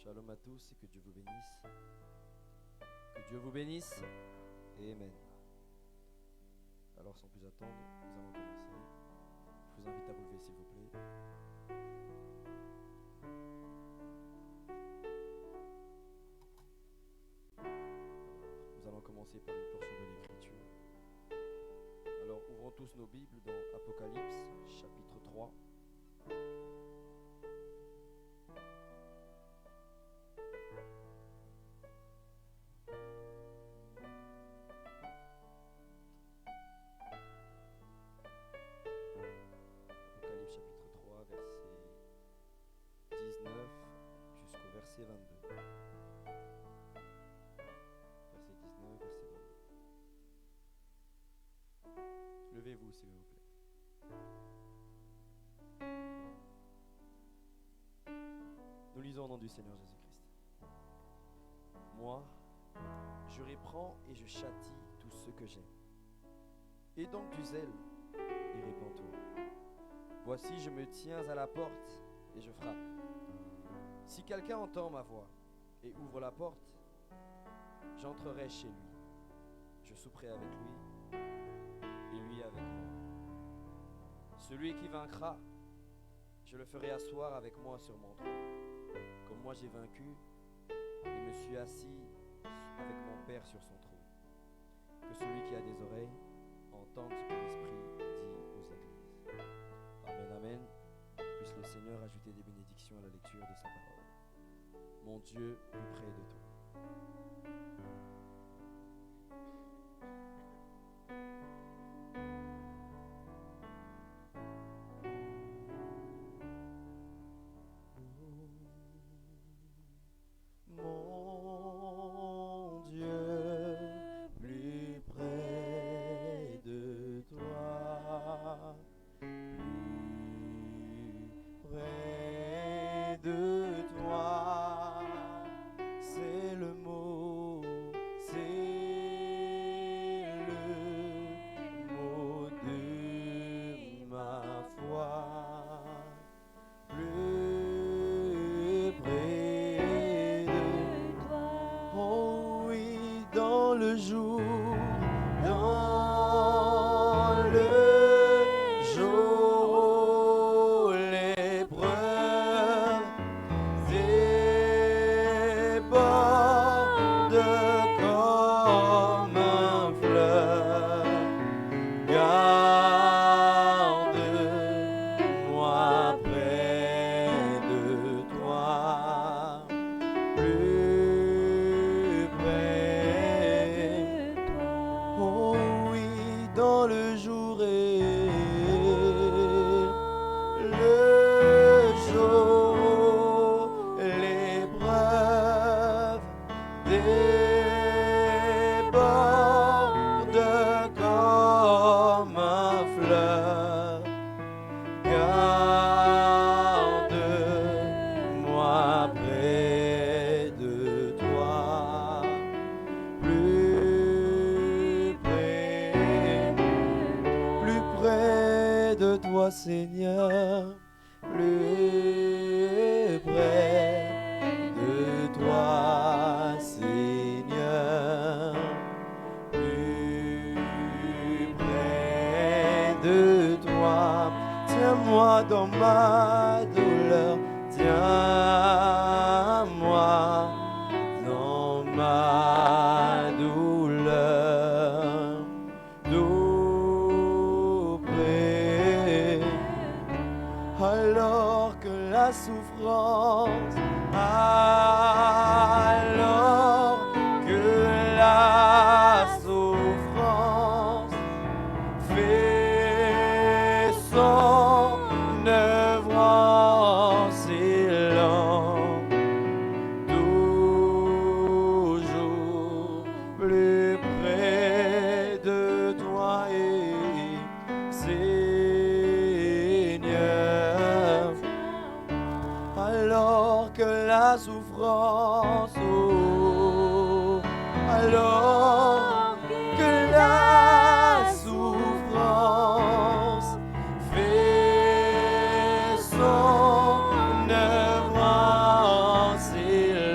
Shalom à tous et que Dieu vous bénisse. Que Dieu vous bénisse et Amen. Alors sans plus attendre, nous allons commencer. Je vous invite à vous lever s'il vous plaît. Nous allons commencer par une portion de l'Écriture. Alors ouvrons tous nos Bibles dans Apocalypse chapitre 3. Apocalypse chapitre 3, verset 19 jusqu'au verset 22. Verset 19, verset 22. Levez-vous s'il vous plaît. Nous lisons au nom du Seigneur Jésus-Christ. Moi, je reprends et je châtie tous ceux que j'aime. Aie donc du zèle et répands-toi. Voici, je me tiens à la porte et je frappe. Si quelqu'un entend ma voix et ouvre la porte, j'entrerai chez lui. Je souperai avec lui et lui avec moi. Celui qui vaincra, je le ferai asseoir avec moi sur mon trône, comme moi j'ai vaincu et me suis assis avec mon Père sur son trône. Que celui qui a des oreilles entende ce que l'Esprit dit aux églises. Amen, amen. Puisse le Seigneur ajouter des bénédictions à la lecture de sa parole. Mon Dieu, plus près de toi. Mon Dieu, plus près de toi, plus près de toi, c'est le mot de ma foi. Plus près de toi, oh oui, dans le jour, l'épreuve déborde comme un fleuve. Garde-moi près de toi, plus près. Oh oui, dans le jour et l'épreuve déborde comme un fleuve. Garde-moi près de toi, plus près de toi, Seigneur, plus près de toi, Seigneur, plus près de toi. Tiens-moi dans ma douleur, tiens-moi dans ma douleur, tout près, alors que la souffrance, fait son œuvre en silence, toujours plus près de toi, et Seigneur, alors que la souffrance, alors que la souffrance fait son œuvre en silence.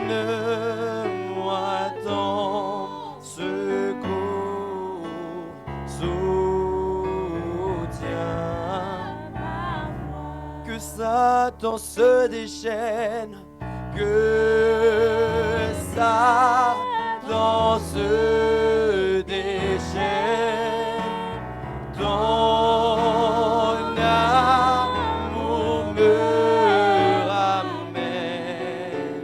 donne-moi ton secours, soutiens que Satan se déchaîne, que Satan se déchaîne, ton amour me ramène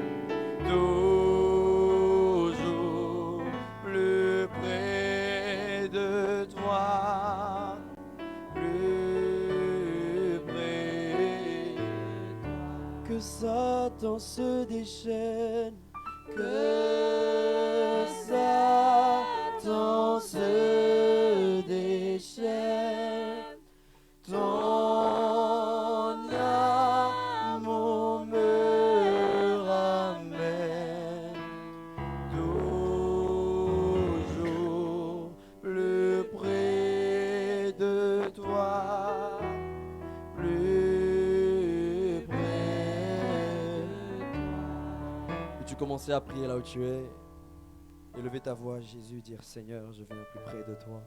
toujours plus près de toi, plus près. Que Satan se déchaîne, que Satan se déchaîne, ton amour me ramène toujours plus près de toi, plus près de toi. Et tu commençais à prier là où tu es et lever ta voix à Jésus, dire Seigneur, je viens plus près de toi.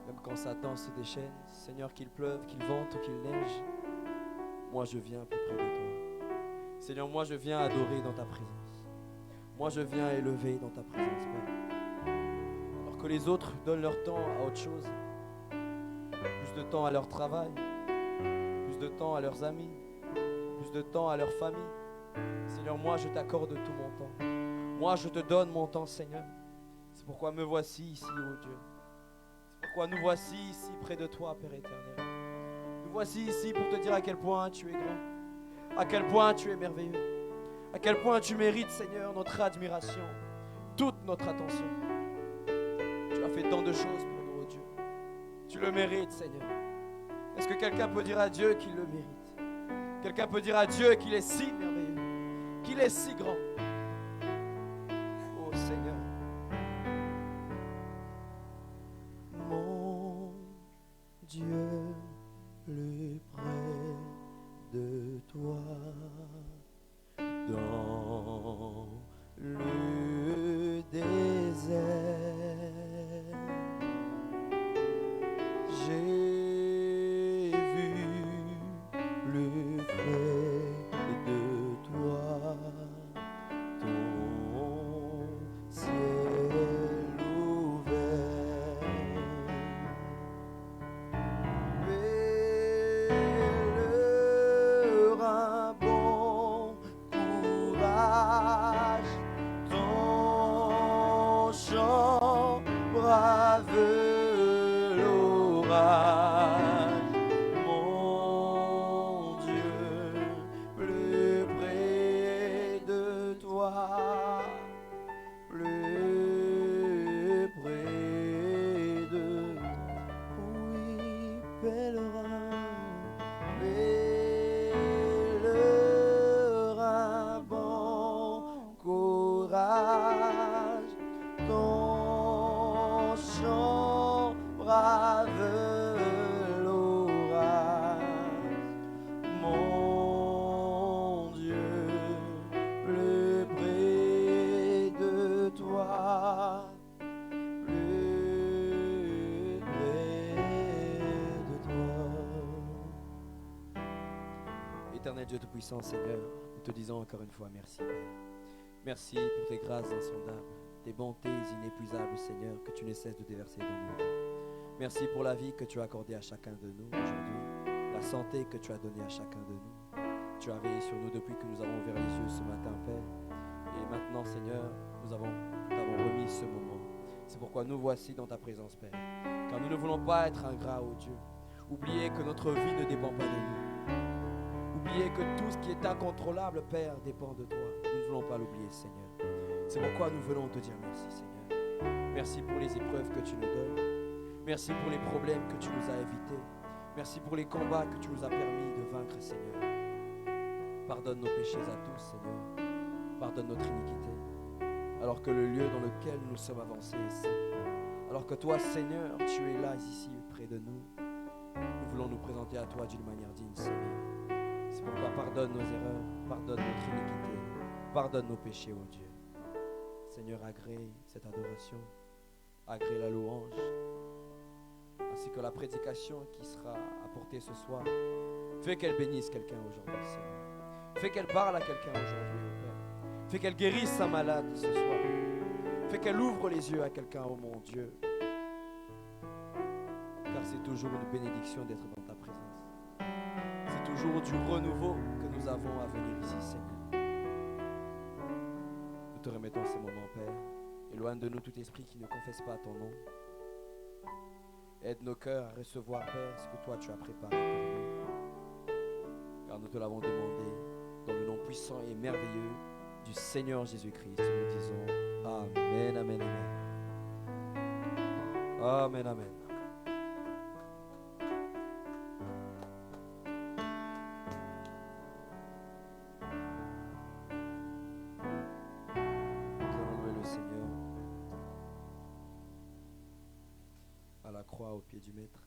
Même quand Satan se déchaîne, Seigneur, qu'il pleuve, qu'il vente ou qu'il neige, moi je viens plus près de toi. Seigneur, moi je viens adorer dans ta présence. Moi je viens élever dans ta présence, Père. Alors que les autres donnent leur temps à autre chose, plus de temps à leur travail, plus de temps à leurs amis, plus de temps à leur famille. Seigneur, moi je t'accorde tout mon temps. Moi je te donne mon temps, Seigneur. C'est pourquoi me voici ici, ô Dieu. C'est pourquoi nous voici ici près de toi, Père éternel. Nous voici ici pour te dire à quel point tu es grand, à quel point tu es merveilleux, à quel point tu mérites, Seigneur, notre admiration, toute notre attention. Tu as fait tant de choses pour nous, ô Dieu. Tu le mérites, Seigneur. Est-ce que quelqu'un peut dire à Dieu qu'il le mérite? Quelqu'un peut dire à Dieu qu'il est si merveilleux, qu'il est si grand? Oh Seigneur. Mon Dieu, plus près de toi, dans le désert, j'ai vu plus près de toi ton ciel ouvert. Leur un bon courage, ton chant brave l'orage. Mon Dieu, plus près de toi, plus près de toi. Oui, pèlerin, pèlerin, bon courage, ton chant brave l'orage. Mon Dieu, plus près de toi, plus près de toi. Éternel Dieu Tout-Puissant, Seigneur, nous te disons encore une fois merci, Père. Merci pour tes grâces insondables, tes bontés inépuisables, Seigneur, que tu ne cesses de déverser dans nos vies. Merci pour la vie que tu as accordée à chacun de nous aujourd'hui, la santé que tu as donnée à chacun de nous. Tu as veillé sur nous depuis que nous avons ouvert les yeux ce matin, Père. Et maintenant, Seigneur, nous t'avons remis ce moment. C'est pourquoi nous voici dans ta présence, Père. Car nous ne voulons pas être ingrats, ô Dieu. Oubliez que notre vie ne dépend pas de nous. Oubliez que tout ce qui est incontrôlable, Père, dépend de toi. Nous ne voulons pas l'oublier, Seigneur. C'est pourquoi nous venons te dire merci, Seigneur. Merci pour les épreuves que tu nous donnes. Merci pour les problèmes que tu nous as évités. Merci pour les combats que tu nous as permis de vaincre, Seigneur. Pardonne nos péchés à tous, Seigneur. Pardonne notre iniquité. Alors que le lieu dans lequel nous sommes avancés est saint. Alors que toi, Seigneur, tu es là, ici, près de nous. Nous voulons nous présenter à toi d'une manière digne, Seigneur. C'est pourquoi pardonne nos erreurs, pardonne notre iniquité, pardonne nos péchés, ô Dieu. Seigneur, agrée cette adoration, agrée la louange, ainsi que la prédication qui sera apportée ce soir. Fais qu'elle bénisse quelqu'un aujourd'hui, Seigneur. Fais qu'elle parle à quelqu'un aujourd'hui, ô Père. Fais qu'elle guérisse un malade ce soir. Fais qu'elle ouvre les yeux à quelqu'un, ô mon Dieu. Car c'est toujours une bénédiction d'être dans ta présence. C'est toujours du renouveau que nous avons à venir ici, Seigneur. Nous te remettons ces moments, Père. Éloigne de nous tout esprit qui ne confesse pas ton nom. Aide nos cœurs à recevoir, Père, ce que toi tu as préparé pour nous. Car nous te l'avons demandé dans le nom puissant et merveilleux du Seigneur Jésus-Christ. Nous disons Amen, Amen, Amen. Amen, Amen. Nous allons louer le Seigneur à la croix au pied du Maître.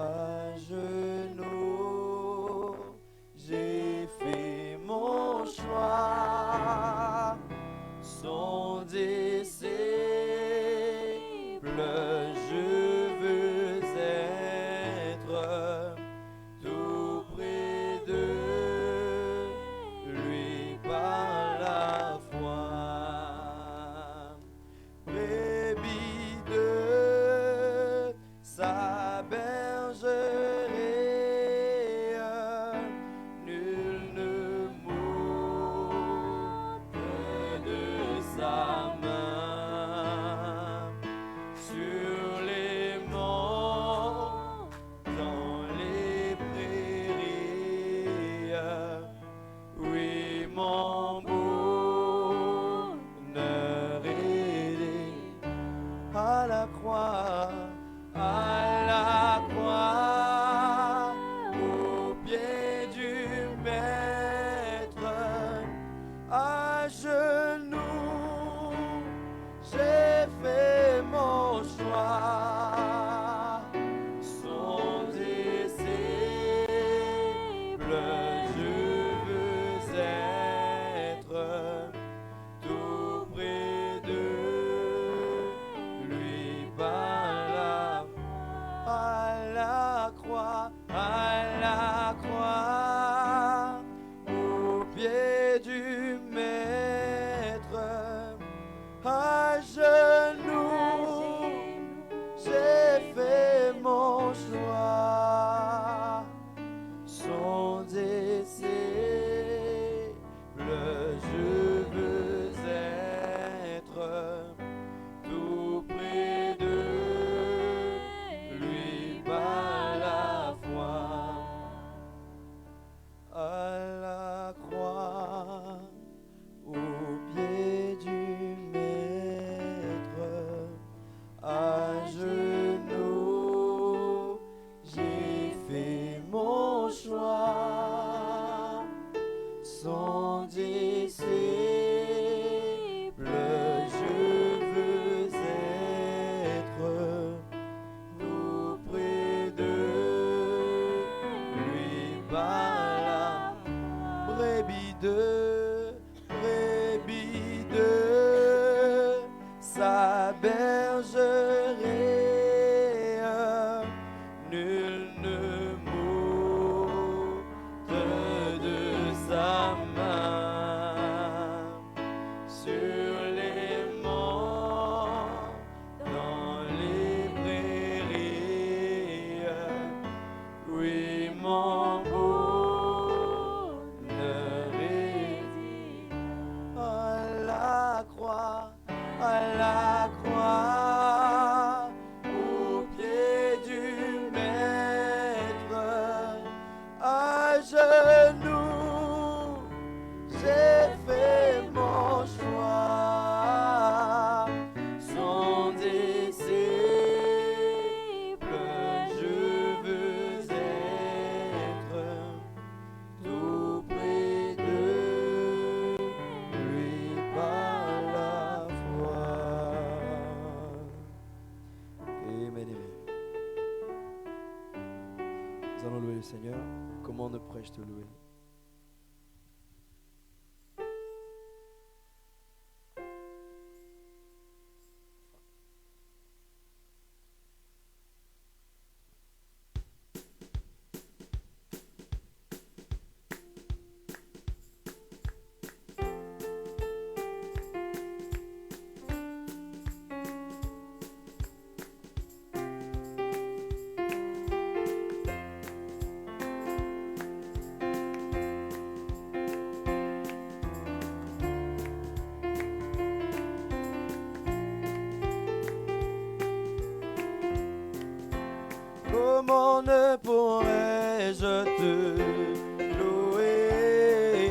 À genoux, j'ai fait mon Amen, amen. Nous allons louer le Seigneur. Comment ne pourrais-je te louer? Comment ne pourrais-je te louer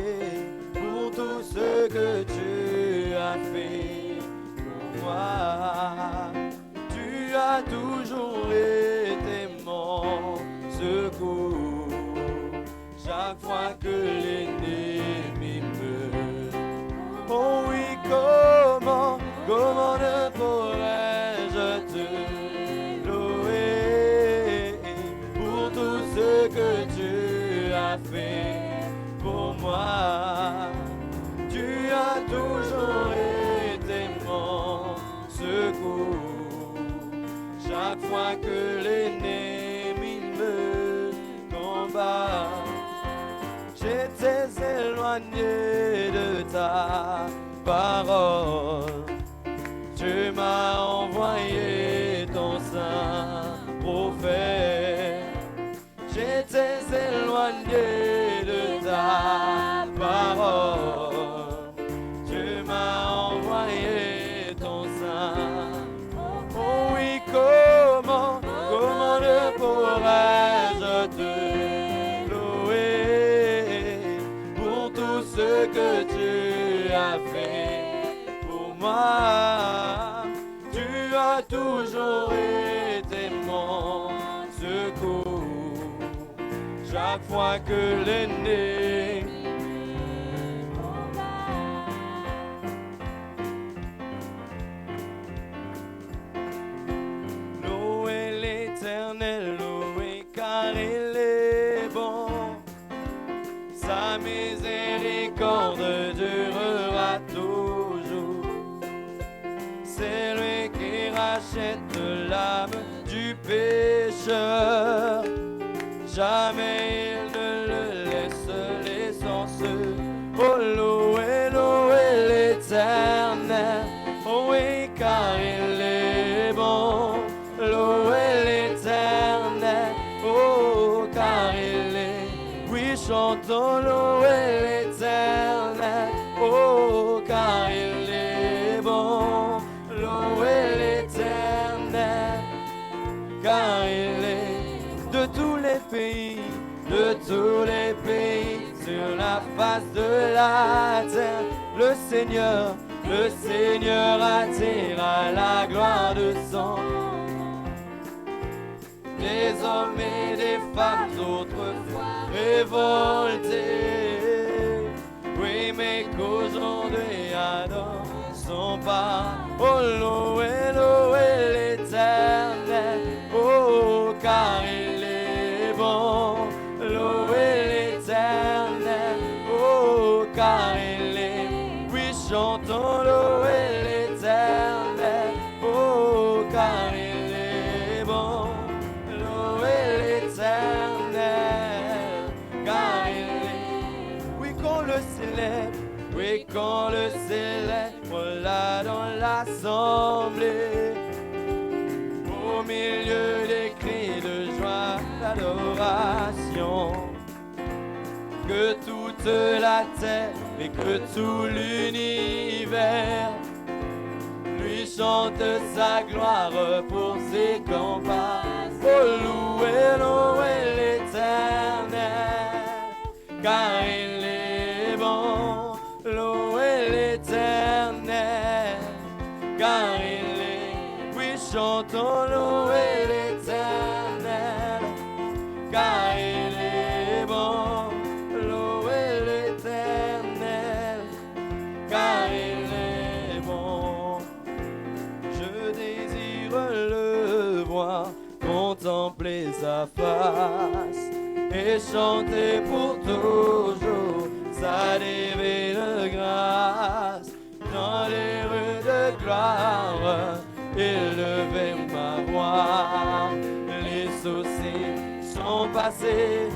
pour tout ce que tu as fait pour moi? Tu as toujours été mon secours chaque fois que l'ennemi me... Oh oui, comment ne pourrais-je te louer pour tout ce que tu as fait pour moi? Tu as toujours été mon secours chaque fois que l'ennemi me combat. J'étais éloigné de ta parole. Tu m'as envoyé ton saint prophète. J'étais éloigné de ta parole. Tu m'as envoyé ton saint. Oh oui, comment ne pourrais-je te louer pour tout ce que tu as fait pour moi? Tu as toujours été mon secours chaque fois que l'ennemi louez l'Éternel, louez car il est bon. Sa miséricorde durera toujours. C'est lui qui rachète l'âme du pécheur. Jamais il ne le laisse sans ceux. Oh, louez l'Éternel. Oh oui, car il est bon. Louez l'Éternel. Oh, car il est... Oui, chantons, louez l'Éternel. Oh, car il est bon. Louez l'Éternel. Car il est de tous les pays, sur la face de la terre. Le Seigneur attire à la gloire de son. Des hommes et des femmes autrefois révoltés, oui, mais qu'aujourd'hui adorent son pas. Oh, louez l'Éternel. Oh, car il est bon. Louez l'Éternel. Oh, car il est... Oui, chantons, louez l'Éternel. Oh, car il est bon. Louez l'Éternel. Car il est... Oui, qu'on le célèbre. Oui, qu'on le célèbre là dans l'assemblée. Au milieu des cris de joie, d'adoration, que toute la terre et que tout l'univers lui chante sa gloire pour ses combats. Oh, louez l'Éternel, car il est bon. Louez l'Éternel, car il est... Oui, chantons, louez l'Éternel, car il est bon. Louez l'Éternel, car il est bon. Je désire le voir contempler sa face et chanter pour toujours sa divine grâce. Dans les rues de gloire, élever ma voix. Les soucis sont passés.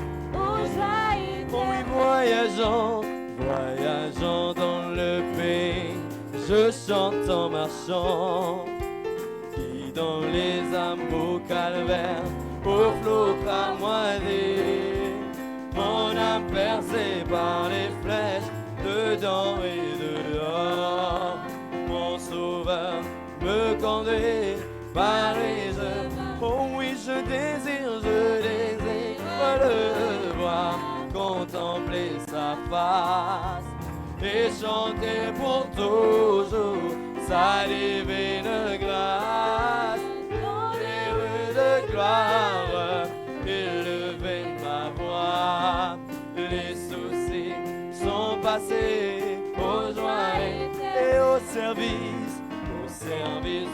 Oui, voyageant dans le pays, je chante en marchant. Qui dans les âmes au calvaire, au flot cramoisi, mon âme percée par les flèches, dedans et dehors. Mon sauveur me conduit par les œuvres. Oh oui, je désire le voir, contempler sa face et chanter pour toujours sa divine grâce. Dans les rues de gloire, élever ma voix. Les soucis sont passés aux joies et au service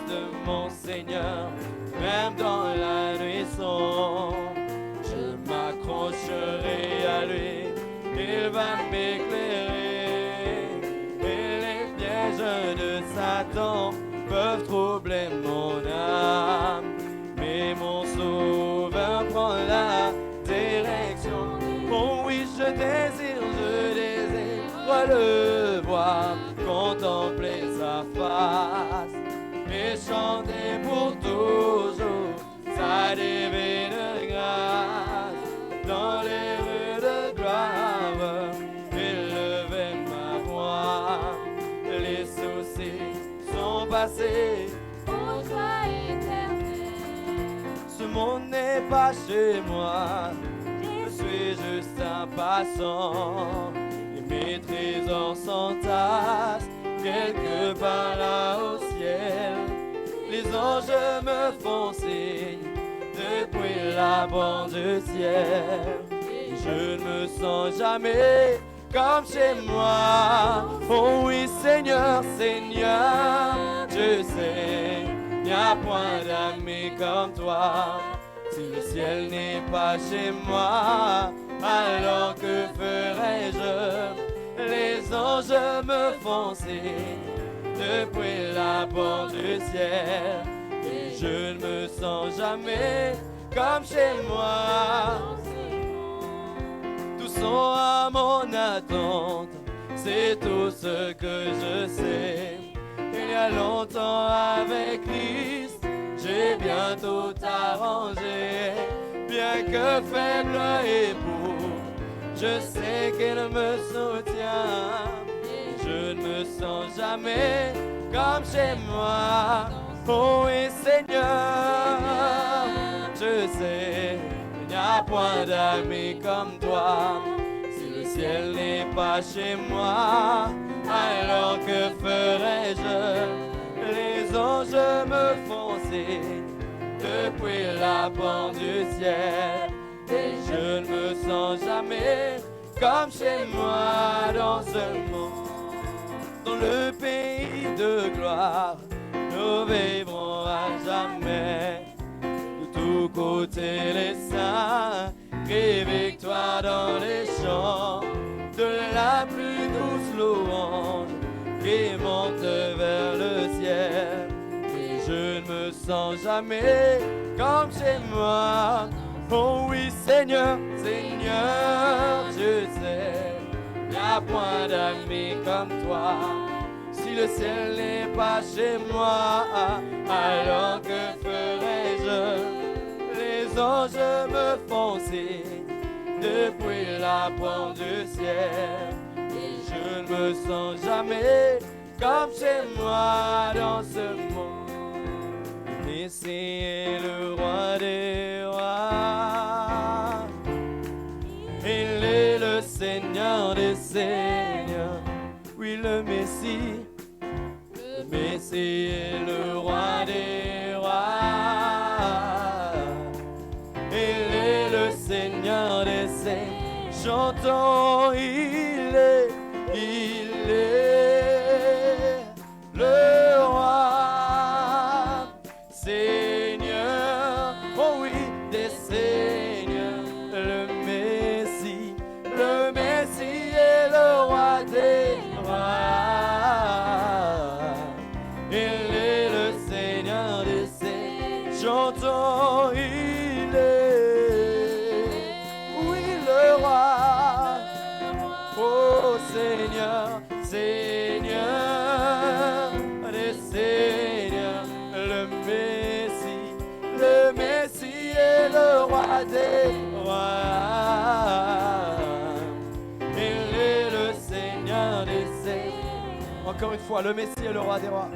de mon Seigneur, même dans la nuit sombre. Je m'accrocherai à lui, il va m'éclairer. Et les pièges de Satan peuvent troubler mon âme, mais mon sauveur prend la direction. Oh oui, je désire le voir, contempler sa face et chanter pour toujours sa divine grâce. Dans les rues de gloire, élever ma voix. Les soucis sont passés aux joies éternelles. Ce monde n'est pas chez moi, je suis juste un passant. Et mes trésors s'entassent quelque part là au ciel. Les anges me font signe depuis la bande du ciel. Et je ne me sens jamais comme chez moi. Oh oui, Seigneur, Seigneur, je sais, il n'y a point d'amis comme toi. Si le ciel n'est pas chez moi, alors que ferais-je? Les anges me font signe depuis la porte du ciel. Et je ne me sens jamais comme chez moi. Tous sont à mon attente, c'est tout ce que je sais. Il y a longtemps avec Christ, j'ai bientôt arrangé. Bien que faible et pauvre, je sais qu'il me soutient. Je ne me sens jamais comme chez moi. Oh et Seigneur, je sais, il n'y a point d'amis comme toi. Si le ciel n'est pas chez moi, alors que ferais-je? Les anges me font signe depuis la porte du ciel. Et je ne me sens jamais comme chez moi dans ce monde. Dans le pays de gloire, nous vivrons à jamais. De tous côtés les saints crient victoire dans les champs. De la plus douce louange qui monte vers le ciel. Et je ne me sens jamais comme chez moi. Oh oui, Seigneur, Seigneur, je sais, il n'y a point d'amis comme toi. Si le ciel n'est pas chez moi, alors que ferais-je? Les anges me font signe depuis la porte du ciel. Et je ne me sens jamais comme chez moi dans ce monde. Le Messie est le roi des rois. Il est le Seigneur des seigneurs. Oui, le Messie. Le Messie est le roi des rois. Il est le Seigneur des seigneurs. Chantons, il est le roi, Seigneur. Oh oui, il est, oui, le roi. Oh Seigneur, Seigneur des seigneurs, le Messie est le roi des rois. Il est le Seigneur des seigneurs. Encore une fois, le Messie est le roi des rois.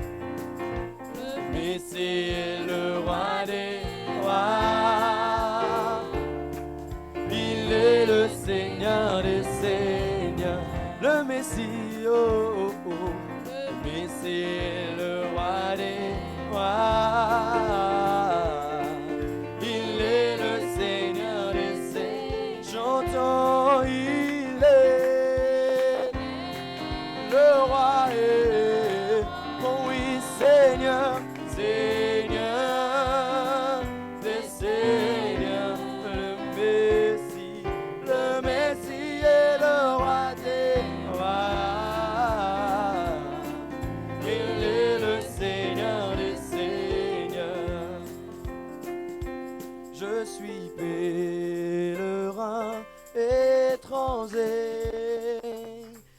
Le Messie est le roi des rois. Il est le Seigneur des seigneurs. Le Messie, oh, oh, oh. Le Messie est le roi des rois. Il est le Seigneur des seigneurs. J'entends, il est le roi. Oh oui, Seigneur, Seigneur des seigneurs. Le Messie est le roi des rois. Il est le Seigneur des seigneurs. Je suis pèlerin, étranger,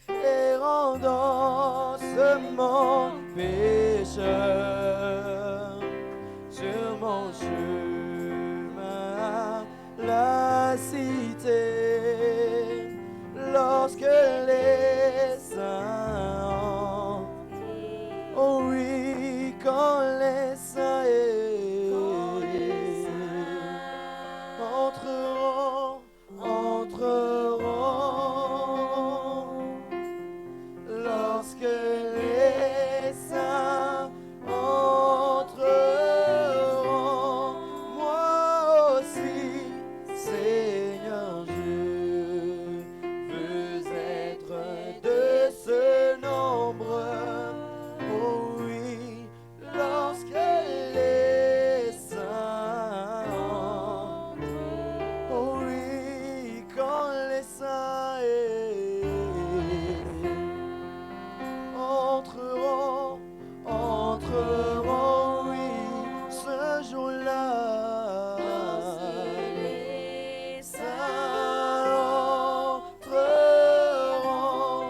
errant dans ce monde pécheur. Sur mon chemin à la cité, lorsque les saints, oh oui, quand les saints entreront, lorsque les saints entreront, moi aussi, Seigneur, je veux être de ce nombre. Oh oui, lorsque les saints entreront, oh oui, quand les saints entreront, oui, ce jour-là. Les saints entreront,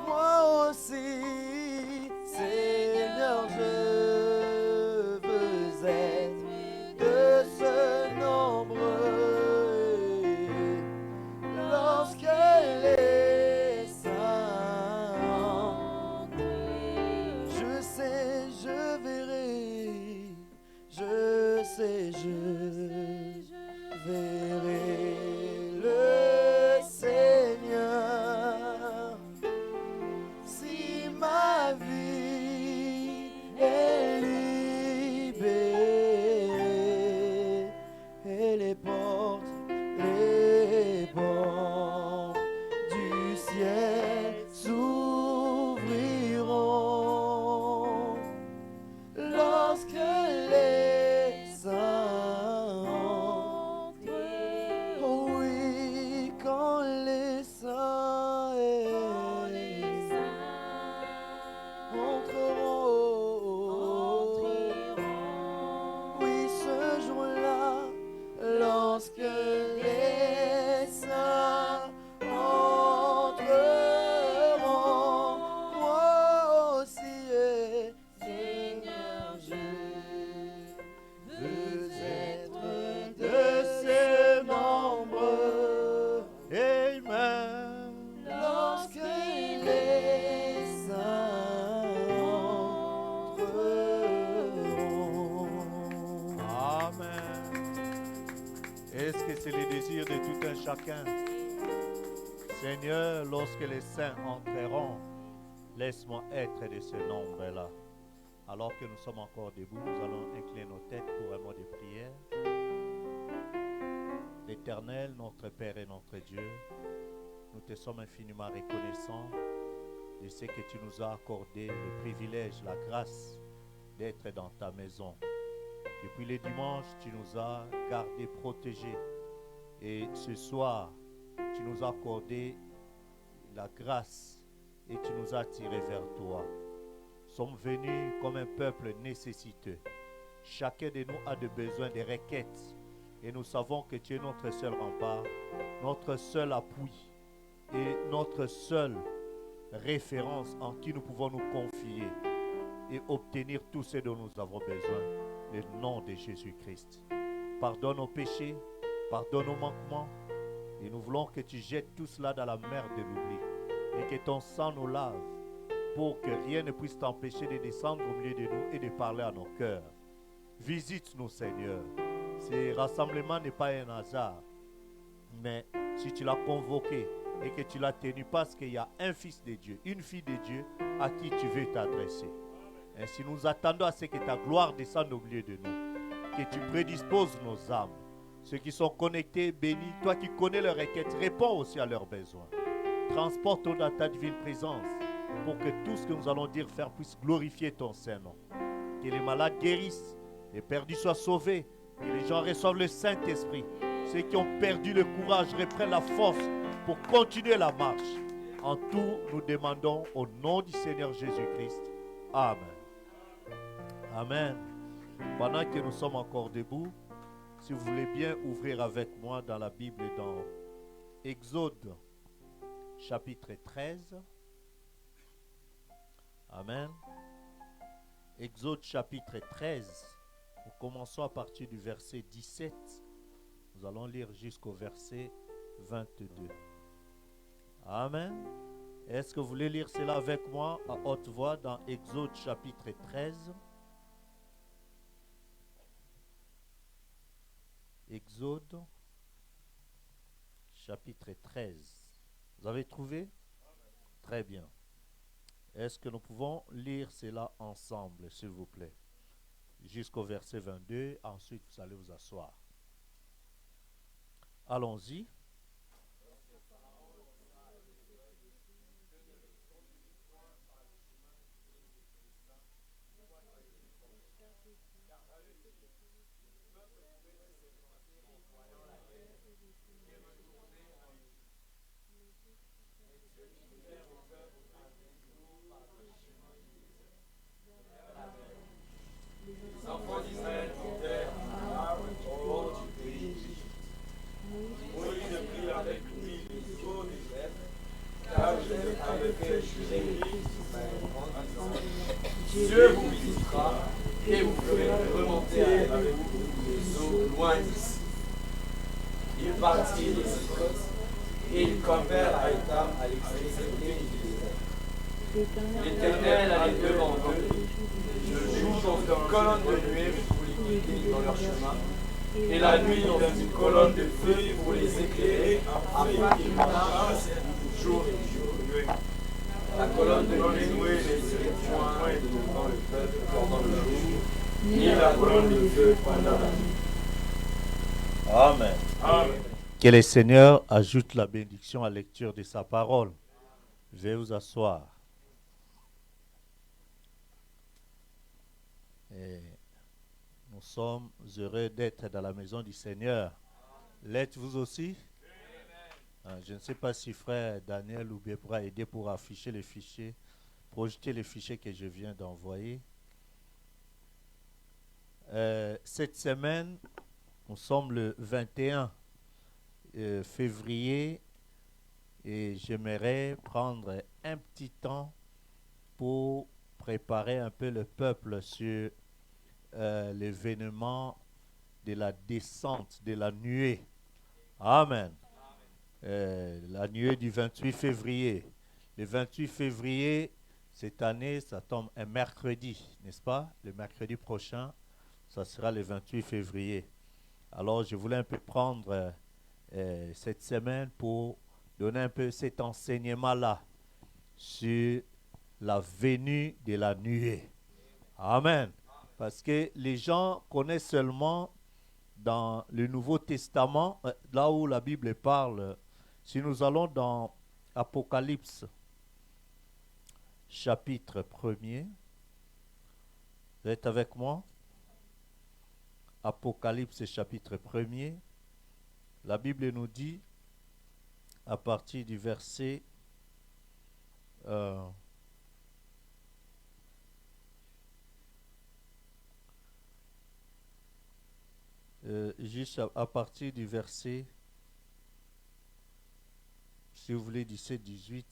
moi aussi, Seigneur, je veux être de ce nombre. Lorsque les saints, je sais, je verrai, je sais, je verrai le Seigneur. Si ma vie est libérée et les portes du ciel s'ouvriront, lorsque les saints entreront, oh oui, quand les saints entreront, oui, ce jour-là, lorsque les saints entreront, moi aussi, Seigneur, je veux être de ce nombre. Amen. Lorsque les saints entreront. Amen. Est-ce que c'est le désir de tout un chacun? Seigneur, lorsque les saints entreront, laisse-moi être de ce nombre-là. Alors que nous sommes encore debout, nous allons incliner nos têtes pour un mot de prière. L'Éternel, notre Père et notre Dieu, nous te sommes infiniment reconnaissants de ce que tu nous as accordé, le privilège, la grâce d'être dans ta maison. Depuis le dimanche, tu nous as gardés, protégés. Et ce soir, tu nous as accordé la grâce et tu nous as tirés vers toi. Nous sommes venus comme un peuple nécessiteux. Chacun de nous a des besoins, des requêtes. Et nous savons que tu es notre seul rempart, notre seul appui et notre seule référence en qui nous pouvons nous confier et obtenir tout ce dont nous avons besoin. Le nom de Jésus-Christ. Pardonne nos péchés, pardonne nos manquements. Et nous voulons que tu jettes tout cela dans la mer de l'oubli. Et que ton sang nous lave pour que rien ne puisse t'empêcher de descendre au milieu de nous et de parler à nos cœurs. Visite-nous, Seigneur. Ce rassemblement n'est pas un hasard. Mais si tu l'as convoqué et que tu l'as tenu parce qu'il y a un fils de Dieu, une fille de Dieu à qui tu veux t'adresser. Ainsi nous attendons à ce que ta gloire descende au milieu de nous. Que tu prédisposes nos âmes. Ceux qui sont connectés, bénis. Toi qui connais leurs requêtes, réponds aussi à leurs besoins. Transporte-nous dans ta divine présence pour que tout ce que nous allons dire, faire, puisse glorifier ton Saint-Nom. Que les malades guérissent, les perdus soient sauvés, que les gens reçoivent le Saint-Esprit. Ceux qui ont perdu le courage reprennent la force pour continuer la marche. En tout, nous demandons au nom du Seigneur Jésus-Christ. Amen. Amen. Pendant que nous sommes encore debout, si vous voulez bien ouvrir avec moi dans la Bible, dans Exode, chapitre 13. Amen. Exode, chapitre 13. Nous commençons à partir du verset 17. Nous allons lire jusqu'au verset 22. Amen. Est-ce que vous voulez lire cela avec moi à haute voix dans Exode, chapitre 13? Exode, chapitre 13. Vous avez trouvé? Très bien. Est-ce que nous pouvons lire cela ensemble, s'il vous plaît? Jusqu'au verset 22. Ensuite, vous allez vous asseoir. Allons-y. Dieu vous visitera et vous ferez remonter avec vous les eaux loin d'ici. Ils partirent de Sukkot et ils campèrent à Étam à l'extrémité du désert. L'Éternel allait devant eux, le jour dans une colonne de nuée pour les guider dans leur chemin, et la nuit dans une colonne de feu pour les éclairer, afin qu'ils marchassent jour et jour. La colonne de nuée ne serait point devant le peuple pendant le jour, ni la colonne de feu pendant la nuit. Amen. Amen. Que le Seigneur ajoute la bénédiction à la lecture de sa parole. Veuillez vous asseoir. Et nous sommes heureux d'être dans la maison du Seigneur. L'êtes-vous aussi? Je ne sais pas si frère Daniel ou bien pourra aider pour afficher les fichiers, projeter les fichiers que je viens d'envoyer. Cette semaine, nous sommes le 21 février et j'aimerais prendre un petit temps pour préparer un peu le peuple sur l'événement de la descente de la nuée. Amen. La nuée du 28 février. Le 28 février, cette année, ça tombe un mercredi, n'est-ce pas? Le mercredi prochain, ça sera le 28 février. Alors, je voulais un peu prendre cette semaine pour donner un peu cet enseignement-là sur la venue de la nuée. Amen. Parce que les gens connaissent seulement dans le Nouveau Testament, là où la Bible parle. Si nous allons dans Apocalypse, chapitre 1er, vous êtes avec moi? Apocalypse, chapitre 1er, la Bible nous dit, à partir du verset Juste à partir du verset, si vous voulez, 17-18.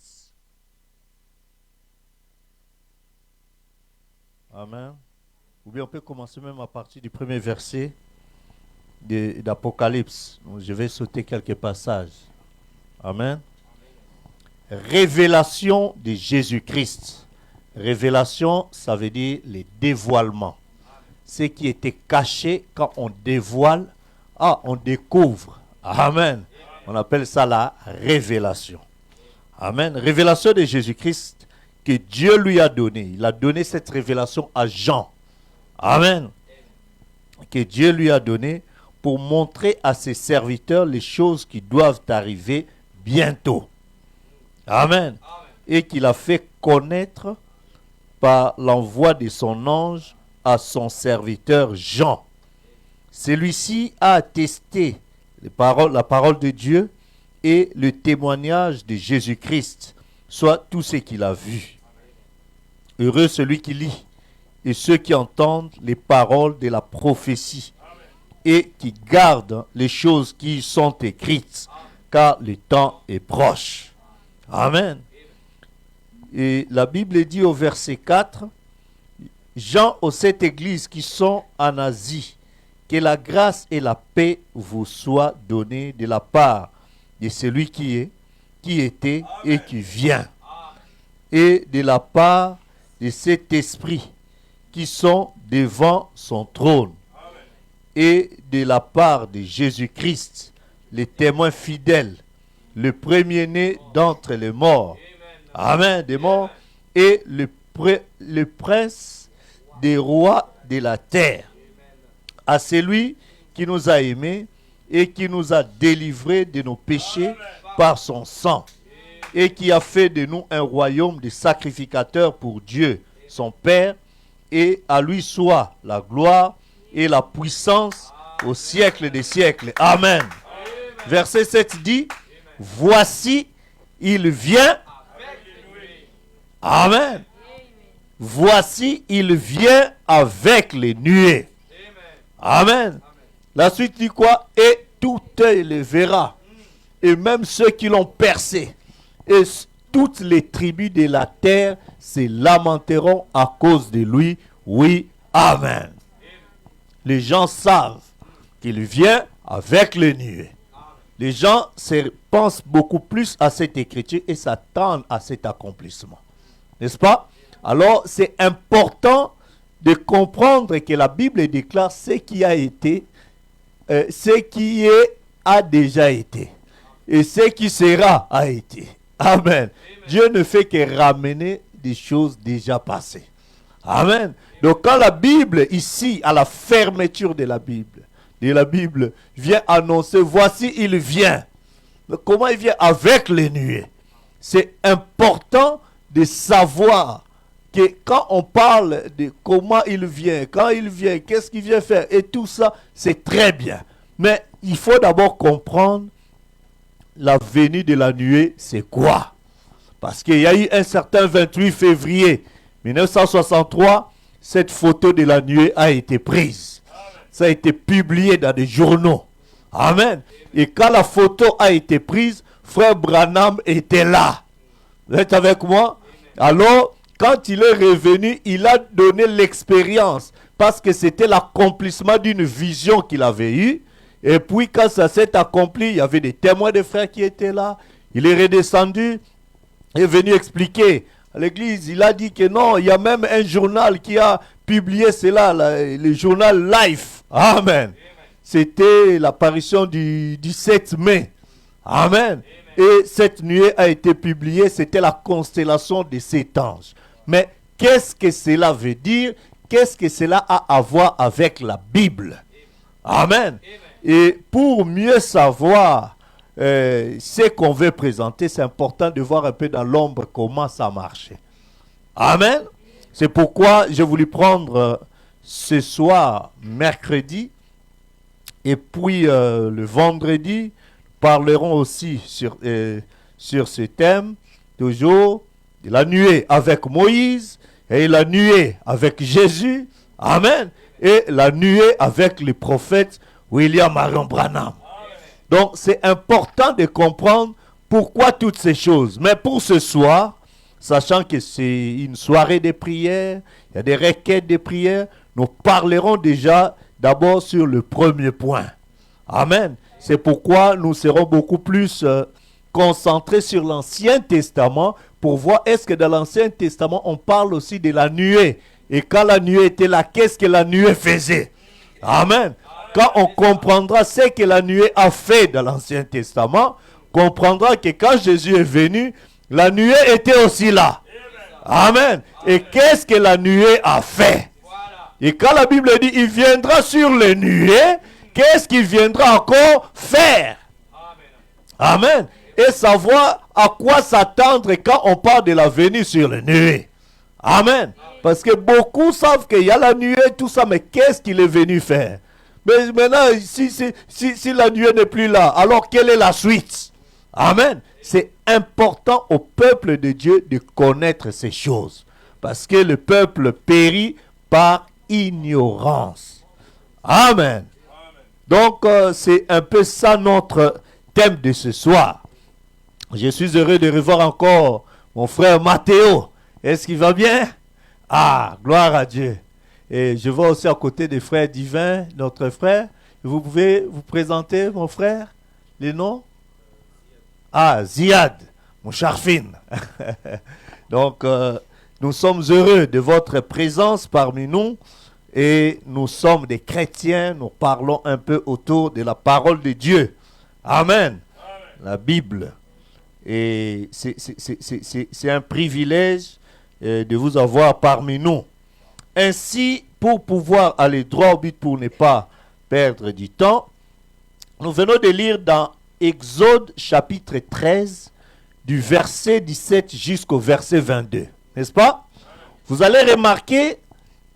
Amen. Ou bien on peut commencer même à partir du premier verset d'Apocalypse. Donc, je vais sauter quelques passages. Amen. Révélation de Jésus-Christ. Révélation, ça veut dire les dévoilements. Ce qui était caché, quand on dévoile, on découvre. Amen. On appelle ça la révélation. Amen. Révélation de Jésus-Christ que Dieu lui a donné. Il a donné cette révélation à Jean. Amen. Que Dieu lui a donné pour montrer à ses serviteurs les choses qui doivent arriver bientôt. Amen. Et qu'il a fait connaître par l'envoi de son ange à son serviteur Jean. Celui-ci a attesté la parole de Dieu et le témoignage de Jésus-Christ, soit tout ce qu'il a vu. Heureux celui qui lit et ceux qui entendent les paroles de la prophétie et qui gardent les choses qui y sont écrites, car le temps est proche. Amen. Et la Bible dit au verset 4, Jean aux 7 églises qui sont en Asie, que la grâce et la paix vous soient données de la part de celui qui est, qui était et qui vient, et de la part de cet esprit qui sont devant son trône, et de la part de Jésus-Christ, le témoin fidèle, le premier-né d'entre les morts. Amen, des morts, et le prince des rois de la terre. À celui qui nous a aimés et qui nous a délivrés de nos péchés par son sang, et qui a fait de nous un royaume de sacrificateurs pour Dieu, son Père, et à lui soit la gloire et la puissance au siècle des siècles. Amen. Verset 7 dit, voici, il vient. Amen. Voici, il vient avec les nuées. Amen. La suite dit quoi? Et tout œil le verra. Et même ceux qui l'ont percé. Et toutes les tribus de la terre se lamenteront à cause de lui. Oui, amen. Les gens savent qu'il vient avec les nuées. Les gens pensent beaucoup plus à cette écriture et s'attendent à cet accomplissement. N'est-ce pas? Alors, c'est important de comprendre que la Bible déclare ce qui a été, ce qui est a déjà été. Et ce qui sera a été. Amen. Amen. Dieu ne fait que ramener des choses déjà passées. Amen. Donc quand la Bible, ici, à la fermeture de la Bible vient annoncer, voici il vient. Mais comment il vient? Avec les nuées. C'est important de savoir que quand on parle de comment il vient, quand il vient, qu'est-ce qu'il vient faire, et tout ça, c'est très bien. Mais il faut d'abord comprendre la venue de la nuée, c'est quoi? Parce qu'il y a eu un certain 28 février 1963, cette photo de la nuée a été prise. Ça a été publié dans des journaux. Amen. Et quand la photo a été prise, frère Branham était là. Vous êtes avec moi? Alors, quand il est revenu, il a donné l'expérience parce que c'était l'accomplissement d'une vision qu'il avait eue. Et puis, quand ça s'est accompli, il y avait des témoins de frères qui étaient là. Il est redescendu, il est venu expliquer à l'église. Il a dit que non, il y a même un journal qui a publié cela, le journal Life. Amen. C'était l'apparition du 17 mai. Amen. Et cette nuée a été publiée, c'était la constellation de cet ange. Mais qu'est-ce que cela veut dire? Qu'est-ce que cela a à voir avec la Bible? Amen. Et pour mieux savoir ce qu'on veut présenter, c'est important de voir un peu dans l'ombre comment ça marche. Amen. C'est pourquoi j'ai voulu prendre ce soir, mercredi, et puis le vendredi, parlerons aussi sur ce thème, toujours, de la nuée avec Moïse, et la nuée avec Jésus, amen, et la nuée avec les prophètes William Marion Branham. Donc c'est important de comprendre pourquoi toutes ces choses. Mais pour ce soir, sachant que c'est une soirée de prière, il y a des requêtes de prière, nous parlerons déjà d'abord sur le premier point. Amen. C'est pourquoi nous serons beaucoup plus concentrés sur l'Ancien Testament pour voir est-ce que dans l'Ancien Testament on parle aussi de la nuée. Et quand la nuée était là, qu'est-ce que la nuée faisait? Amen. Quand on comprendra ce que la nuée a fait dans l'Ancien Testament, on comprendra que quand Jésus est venu, la nuée était aussi là. Amen. Et qu'est-ce que la nuée a fait? Et quand la Bible dit, il viendra sur les nuées, qu'est-ce qu'il viendra encore faire? Amen. Et savoir à quoi s'attendre quand on parle de la venue sur les nuées. Amen. Parce que beaucoup savent qu'il y a la nuée, tout ça, mais qu'est-ce qu'il est venu faire? Mais maintenant, si la nuée n'est plus là, alors quelle est la suite? Amen. C'est important au peuple de Dieu de connaître ces choses. Parce que le peuple périt par ignorance. Amen. Donc, c'est un peu ça notre thème de ce soir. Je suis heureux de revoir encore mon frère Mathéo. Est-ce qu'il va bien? Ah, gloire à Dieu. Et je vois aussi à côté des frères divins, notre frère. Vous pouvez vous présenter, mon frère, les noms? Ah, Ziad, mon charfine. Donc, nous sommes heureux de votre présence parmi nous. Et nous sommes des chrétiens, nous parlons un peu autour de la parole de Dieu. Amen. La Bible. Et c'est un privilège de vous avoir parmi nous. Ainsi, pour pouvoir aller droit au but, pour ne pas perdre du temps, nous venons de lire dans Exode chapitre 13, du verset 17 jusqu'au verset 22. N'est-ce pas? Vous allez remarquer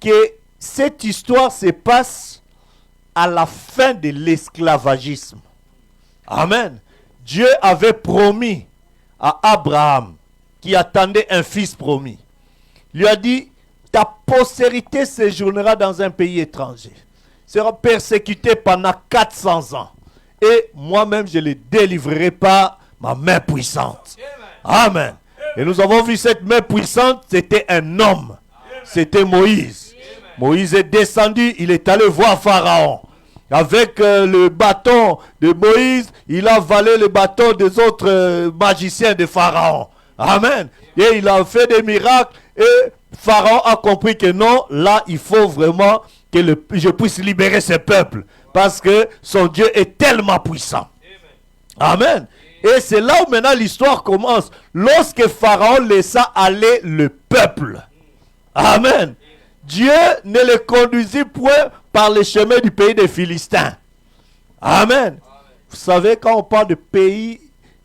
que cette histoire se passe à la fin de l'esclavagisme. Amen. Dieu avait promis à Abraham, qui attendait un fils promis. Il lui a dit, ta postérité séjournera dans un pays étranger. Sera persécuté pendant 400 ans. Et moi-même, je le délivrerai par ma main puissante. Amen. Et nous avons vu cette main puissante, c'était un homme. C'était Moïse. Moïse est descendu, il est allé voir Pharaon. Avec le bâton de Moïse, il a avalé le bâton des autres magiciens de Pharaon. Amen. Et il a fait des miracles. Et Pharaon a compris que non, là, il faut vraiment que je puisse libérer ce peuple. Parce que son Dieu est tellement puissant. Amen. Et c'est là où maintenant l'histoire commence. Lorsque Pharaon laissa aller le peuple. Amen. Dieu ne le conduisit point par les chemins du pays des Philistins. Amen. Vous savez, quand on parle de pays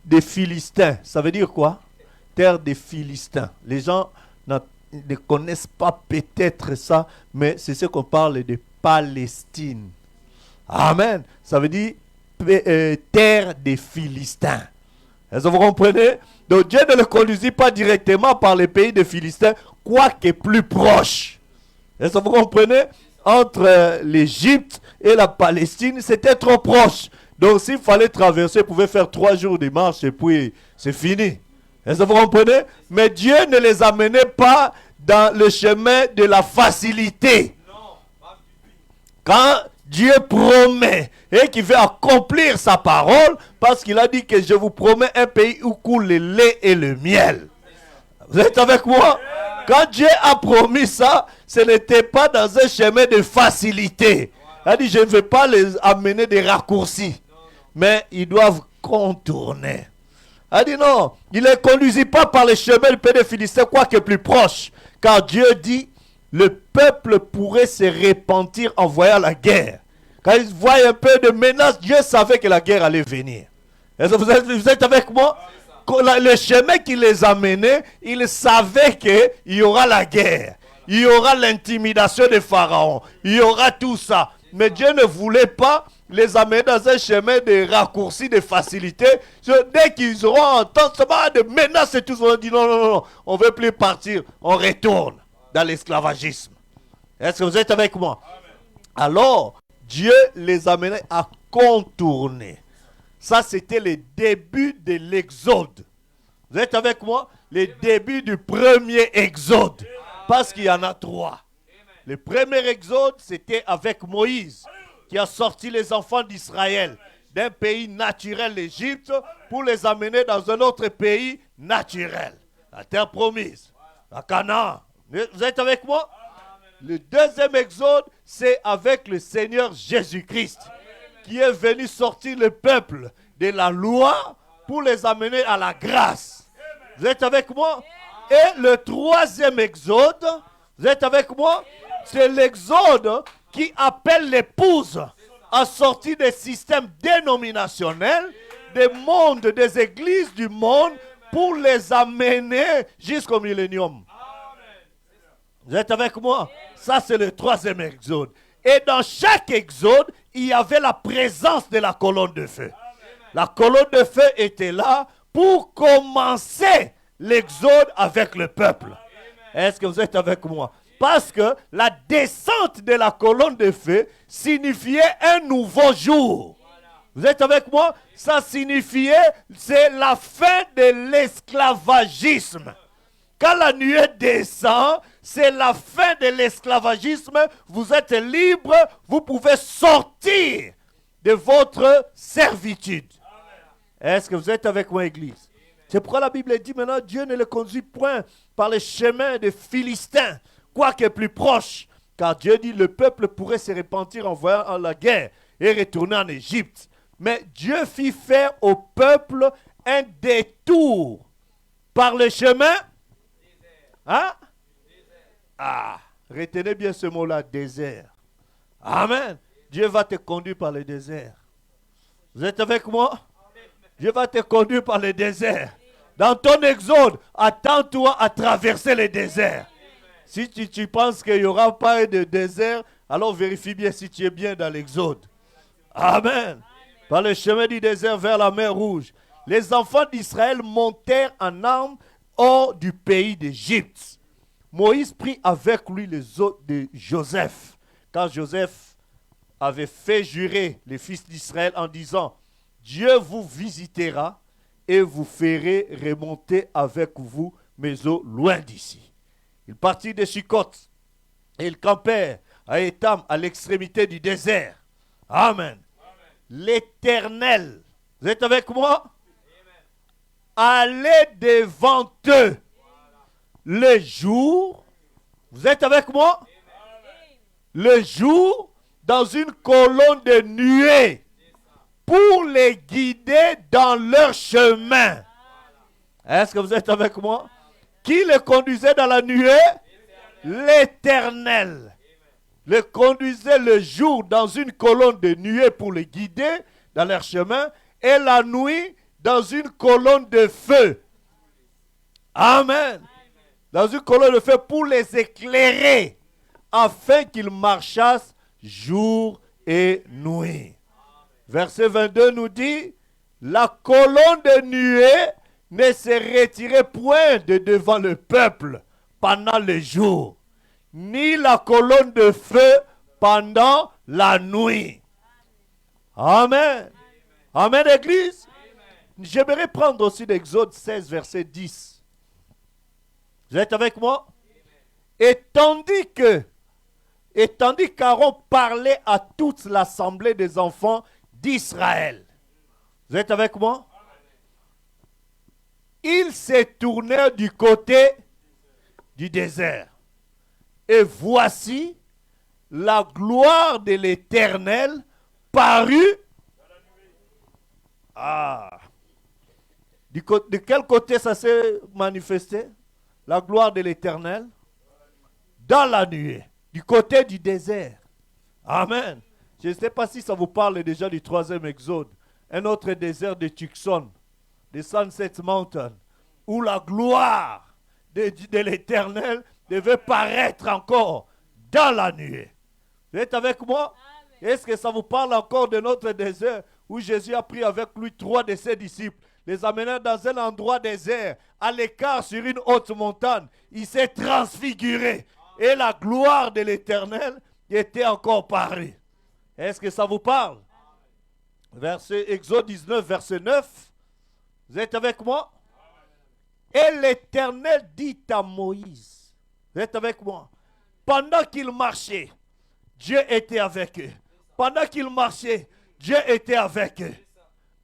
des Philistins, ça veut dire quoi? Terre des Philistins. Les gens ne connaissent pas peut-être ça, mais c'est ce qu'on parle de Palestine. Amen. Ça veut dire terre des Philistins. Est-ce que vous comprenez? Donc Dieu ne le conduisit pas directement par les pays des Philistins, quoique plus proche. Est-ce que vous comprenez? Entre l'Égypte et la Palestine, c'était trop proche. Donc s'il fallait traverser, il pouvait faire 3 jours de marche et puis c'est fini. Est-ce que vous comprenez? Mais Dieu ne les amenait pas dans le chemin de la facilité. Quand Dieu promet et qu'il veut accomplir sa parole, parce qu'il a dit que je vous promets un pays où coule le lait et le miel. Vous êtes avec moi? Quand Dieu a promis ça, ce n'était pas dans un chemin de facilité. Il a dit, je ne vais pas les amener des raccourcis. Mais ils doivent contourner. Il a dit non, il ne les conduisit pas par les chemins du pays des Philistins, quoique plus proche. Car Dieu dit, le peuple pourrait se repentir en voyant la guerre. Quand ils voient un peu de menace, Dieu savait que la guerre allait venir. Est-ce que vous êtes avec moi? Le chemin qui les a menés, ils savaient qu'il y aura la guerre. Il y aura l'intimidation de Pharaon. Il y aura tout ça. Mais Dieu ne voulait pas les amener dans un chemin de raccourcis, de facilité. Dès qu'ils auront entendu de menaces et tout ça, on dit non, on ne veut plus partir. On retourne dans l'esclavagisme. Est-ce que vous êtes avec moi? Alors, Dieu les amenait à contourner. Ça, c'était le début de l'exode. Vous êtes avec moi? Le début du premier exode. Parce qu'il y en a 3. Le premier exode, c'était avec Moïse, qui a sorti les enfants d'Israël d'un pays naturel, l'Égypte, pour les amener dans un autre pays naturel. La terre promise, la Canaan. Vous êtes avec moi? Le deuxième exode, c'est avec le Seigneur Jésus-Christ, qui est venu sortir le peuple de la loi pour les amener à la grâce. Vous êtes avec moi? Et le troisième exode, vous êtes avec moi? C'est l'exode qui appelle l'épouse à sortir des systèmes dénominationnels, des mondes, des églises du monde, pour les amener jusqu'au millénium. Vous êtes avec moi? Ça, c'est le troisième exode. Et dans chaque exode, il y avait la présence de la colonne de feu. La colonne de feu était là pour commencer l'exode avec le peuple. Est-ce que vous êtes avec moi? Parce que la descente de la colonne de feu signifiait un nouveau jour. Vous êtes avec moi? Ça signifiait, c'est la fin de l'esclavagisme. Quand la nuée descend, c'est la fin de l'esclavagisme. Vous êtes libre, vous pouvez sortir de votre servitude. Est-ce que vous êtes avec moi, Église? C'est pourquoi la Bible dit maintenant, Dieu ne le conduit point par les chemins des Philistins, quoique plus proche. Car Dieu dit, le peuple pourrait se repentir en voyant la guerre et retourner en Égypte. Mais Dieu fit faire au peuple un détour par le chemin. Hein? Ah, retenez bien ce mot-là, désert. Amen. Dieu va te conduire par le désert. Vous êtes avec moi? Dieu va te conduire par le désert. Dans ton exode, attends-toi à traverser le désert. Si tu penses qu'il n'y aura pas de désert, alors vérifie bien si tu es bien dans l'exode. Amen. Par le chemin du désert vers la mer Rouge, les enfants d'Israël montèrent en armes hors du pays d'Égypte. Moïse prit avec lui les os de Joseph, quand Joseph avait fait jurer les fils d'Israël en disant, Dieu vous visitera et vous ferez remonter avec vous mes eaux loin d'ici. Ils partirent de Sukkot et ils campèrent à Étam, à l'extrémité du désert. Amen. L'Éternel, vous êtes avec moi? Allez devant eux le jour, vous êtes avec moi? Le jour dans une colonne de nuée pour les guider dans leur chemin. Est-ce que vous êtes avec moi? Qui les conduisait dans la nuée? L'Éternel. Les conduisait le jour dans une colonne de nuée pour les guider dans leur chemin et la nuit dans une colonne de feu. Amen. Dans une colonne de feu pour les éclairer afin qu'ils marchassent jour et nuit. Verset 22 nous dit, la colonne de nuée ne se retirait point de devant le peuple pendant le jour, ni la colonne de feu pendant la nuit. Amen. Amen, Église. J'aimerais prendre aussi l'Exode 16, verset 10. Vous êtes avec moi? Et tandis qu'Aaron parlait à toute l'assemblée des enfants d'Israël. Vous êtes avec moi? Ils se tournèrent du côté du désert. Et voici, la gloire de l'Éternel parut. Ah! De quel côté ça s'est manifesté? La gloire de l'Éternel? Dans la nuée, du côté du désert. Amen. Je ne sais pas si ça vous parle déjà du troisième exode. Un autre désert de Tucson, de Sunset Mountain, où la gloire de l'Éternel devait paraître encore dans la nuée. Vous êtes avec moi? Est-ce que ça vous parle encore de notre désert où Jésus a pris avec lui 3 de ses disciples, les amenant dans un endroit désert, à l'écart sur une haute montagne. Il s'est transfiguré et la gloire de l'Éternel était encore parue. Est-ce que ça vous parle? Exode 19, verset 9. Vous êtes avec moi? Et l'Éternel dit à Moïse, vous êtes avec moi? Pendant qu'il marchait, Dieu était avec eux. Pendant qu'il marchait, Dieu était avec eux.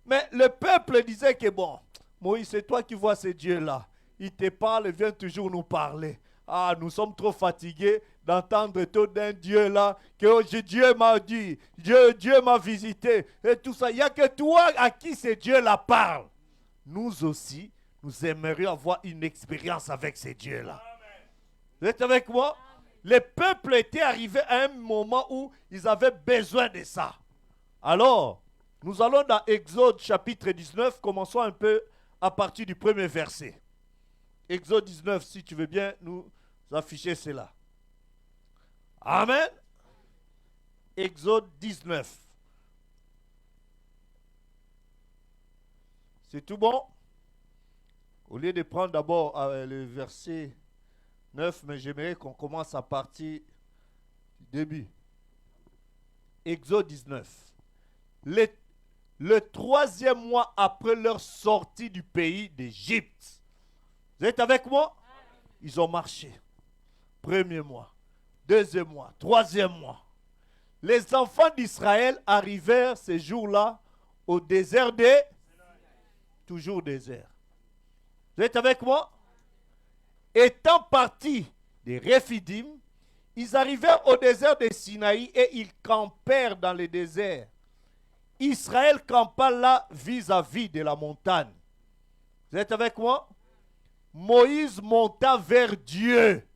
Mais le peuple disait que bon, Moïse, c'est toi qui vois ce Dieu-là. Il te parle, il vient toujours nous parler. Ah, nous sommes trop fatigués d'entendre tout d'un Dieu là, que Dieu m'a dit, Dieu m'a visité, et tout ça. Il n'y a que toi à qui ce Dieu-là parle. Nous aussi, nous aimerions avoir une expérience avec ce Dieu-là. Vous êtes avec moi? Les peuples étaient arrivés à un moment où ils avaient besoin de ça. Alors, nous allons dans Exode chapitre 19, commençons un peu à partir du premier verset. Exode 19, si tu veux bien nous afficher cela. Amen. Exode 19. C'est tout bon? Au lieu de prendre d'abord le verset 9, mais j'aimerais qu'on commence à partir du début. Exode 19. Le troisième mois après leur sortie du pays d'Égypte. Vous êtes avec moi? Ils ont marché. Premier mois, deuxième mois, troisième mois. Les enfants d'Israël arrivèrent ces jours-là au désert toujours désert. Vous êtes avec moi? Étant partis des Réphidim, ils arrivèrent au désert de Sinaï et ils campèrent dans le désert. Israël campa là vis-à-vis de la montagne. Vous êtes avec moi? Moïse monta vers Dieu.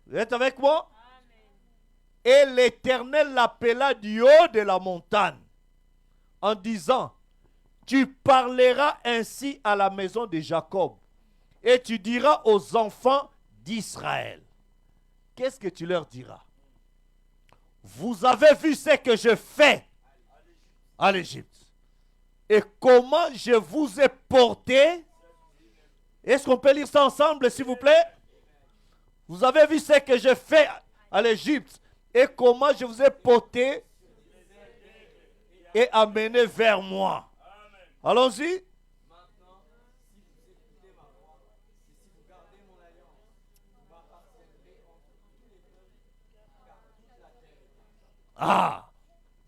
Vous êtes avec moi? Et l'Éternel l'appela du haut de la montagne en disant, tu parleras ainsi à la maison de Jacob et tu diras aux enfants d'Israël. Qu'est-ce que tu leur diras? Vous avez vu ce que je fais à l'Égypte et comment je vous ai porté. Est-ce qu'on peut lire ça ensemble, s'il vous plaît? Vous avez vu ce que je fais à l'Égypte et comment je vous ai porté et amené vers moi. Allons-y. Ah,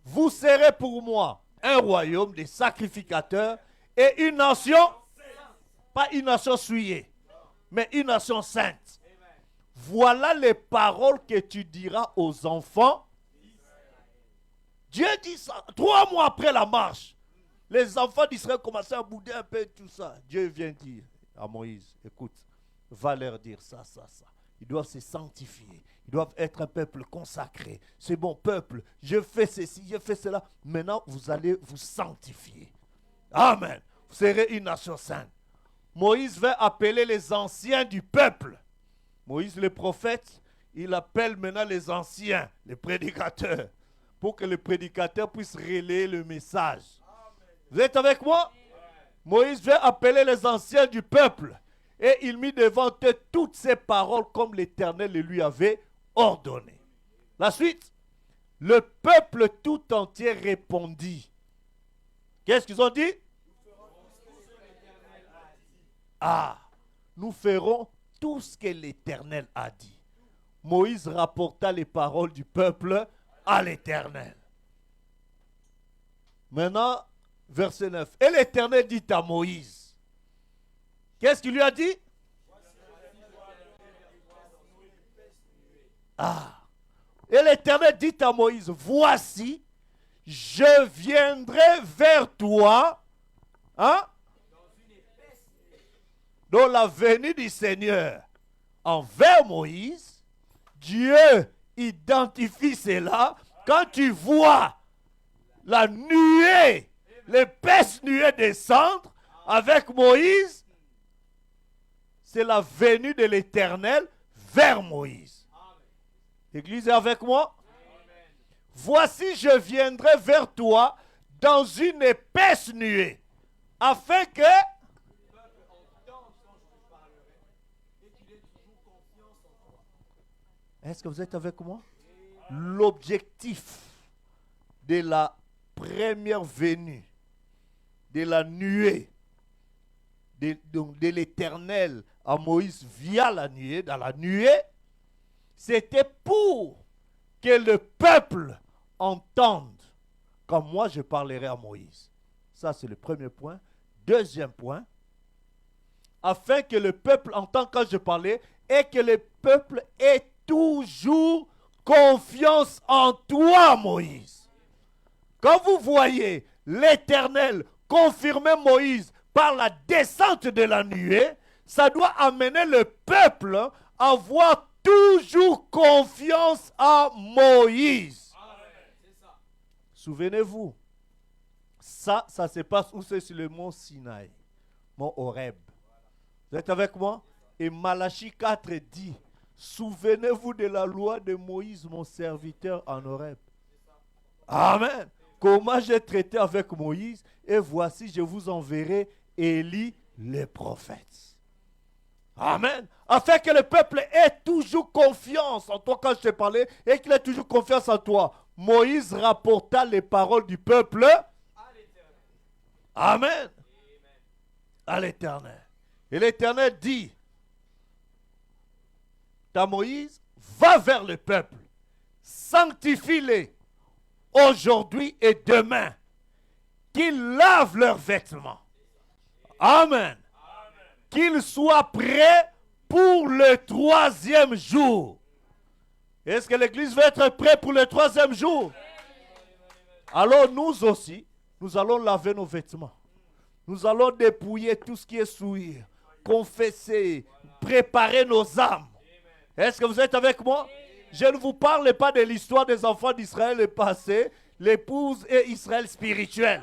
vous serez pour moi un royaume de sacrificateurs et une nation, pas une nation souillée, mais une nation sainte. Voilà les paroles que tu diras aux enfants. Dieu dit ça. 3 mois après la marche, les enfants d'Israël commençaient à bouder un peu tout ça. Dieu vient dire à Moïse, écoute, va leur dire ça, ça, ça. Ils doivent se sanctifier. Ils doivent être un peuple consacré. C'est bon peuple, je fais ceci, je fais cela. Maintenant, vous allez vous sanctifier. Amen. Vous serez une nation sainte. Moïse va appeler les anciens du peuple. Moïse le prophète, il appelle maintenant les anciens, les prédicateurs, pour que les prédicateurs puissent relayer le message. Vous êtes avec moi? Moïse va appeler les anciens du peuple et il mit devant eux toutes ces paroles comme l'Éternel le lui avait ordonné. La suite, le peuple tout entier répondit. Qu'est-ce qu'ils ont dit? Ah, nous ferons tout ce que l'Éternel a dit. Moïse rapporta les paroles du peuple à l'Éternel. Maintenant, verset 9. Et l'Éternel dit à Moïse. Qu'est-ce qu'il lui a dit? Ah. Et l'Éternel dit à Moïse, voici, je viendrai vers toi, hein? Dans la venue du Seigneur envers Moïse, Dieu identifie cela quand tu vois la nuée, l'épaisse nuée descendre avec Moïse. C'est la venue de l'Éternel vers Moïse. L'Église est avec moi? Voici, je viendrai vers toi dans une épaisse nuée, afin que est-ce que vous êtes avec moi? L'objectif de la première venue, de la nuée, de l'Éternel à Moïse via la nuée, dans la nuée, c'était pour que le peuple entende quand moi je parlerai à Moïse. Ça, c'est le premier point. Deuxième point, afin que le peuple entende quand je parlais et que le peuple ait toujours confiance en toi, Moïse. Quand vous voyez l'Éternel confirmer Moïse par la descente de la nuée, ça doit amener le peuple à avoir toujours confiance en Moïse. Souvenez-vous, ça se passe où? C'est sur le mont Sinaï, mont Horeb. Vous êtes avec moi? Et Malachie 4 dit, souvenez-vous de la loi de Moïse, mon serviteur en Horeb. Amen. Comment j'ai traité avec Moïse, et voici, je vous enverrai Élie, le prophète. Amen. Afin que le peuple ait toujours confiance en toi quand je t'ai parlé, et qu'il ait toujours confiance en toi. Moïse rapporta les paroles du peuple Amen. À l'Éternel. Et l'Éternel dit à Moïse, va vers le peuple, sanctifie-les aujourd'hui et demain, qu'ils lavent leurs vêtements. Amen. Qu'ils soient prêts pour le 3e jour. Est-ce que l'Église va être prête pour le 3e jour? Alors nous aussi, nous allons laver nos vêtements. Nous allons dépouiller tout ce qui est souillé, confesser, préparer nos âmes. Est-ce que vous êtes avec moi? Je ne vous parle pas de l'histoire des enfants d'Israël le passé, l'épouse et Israël spirituel.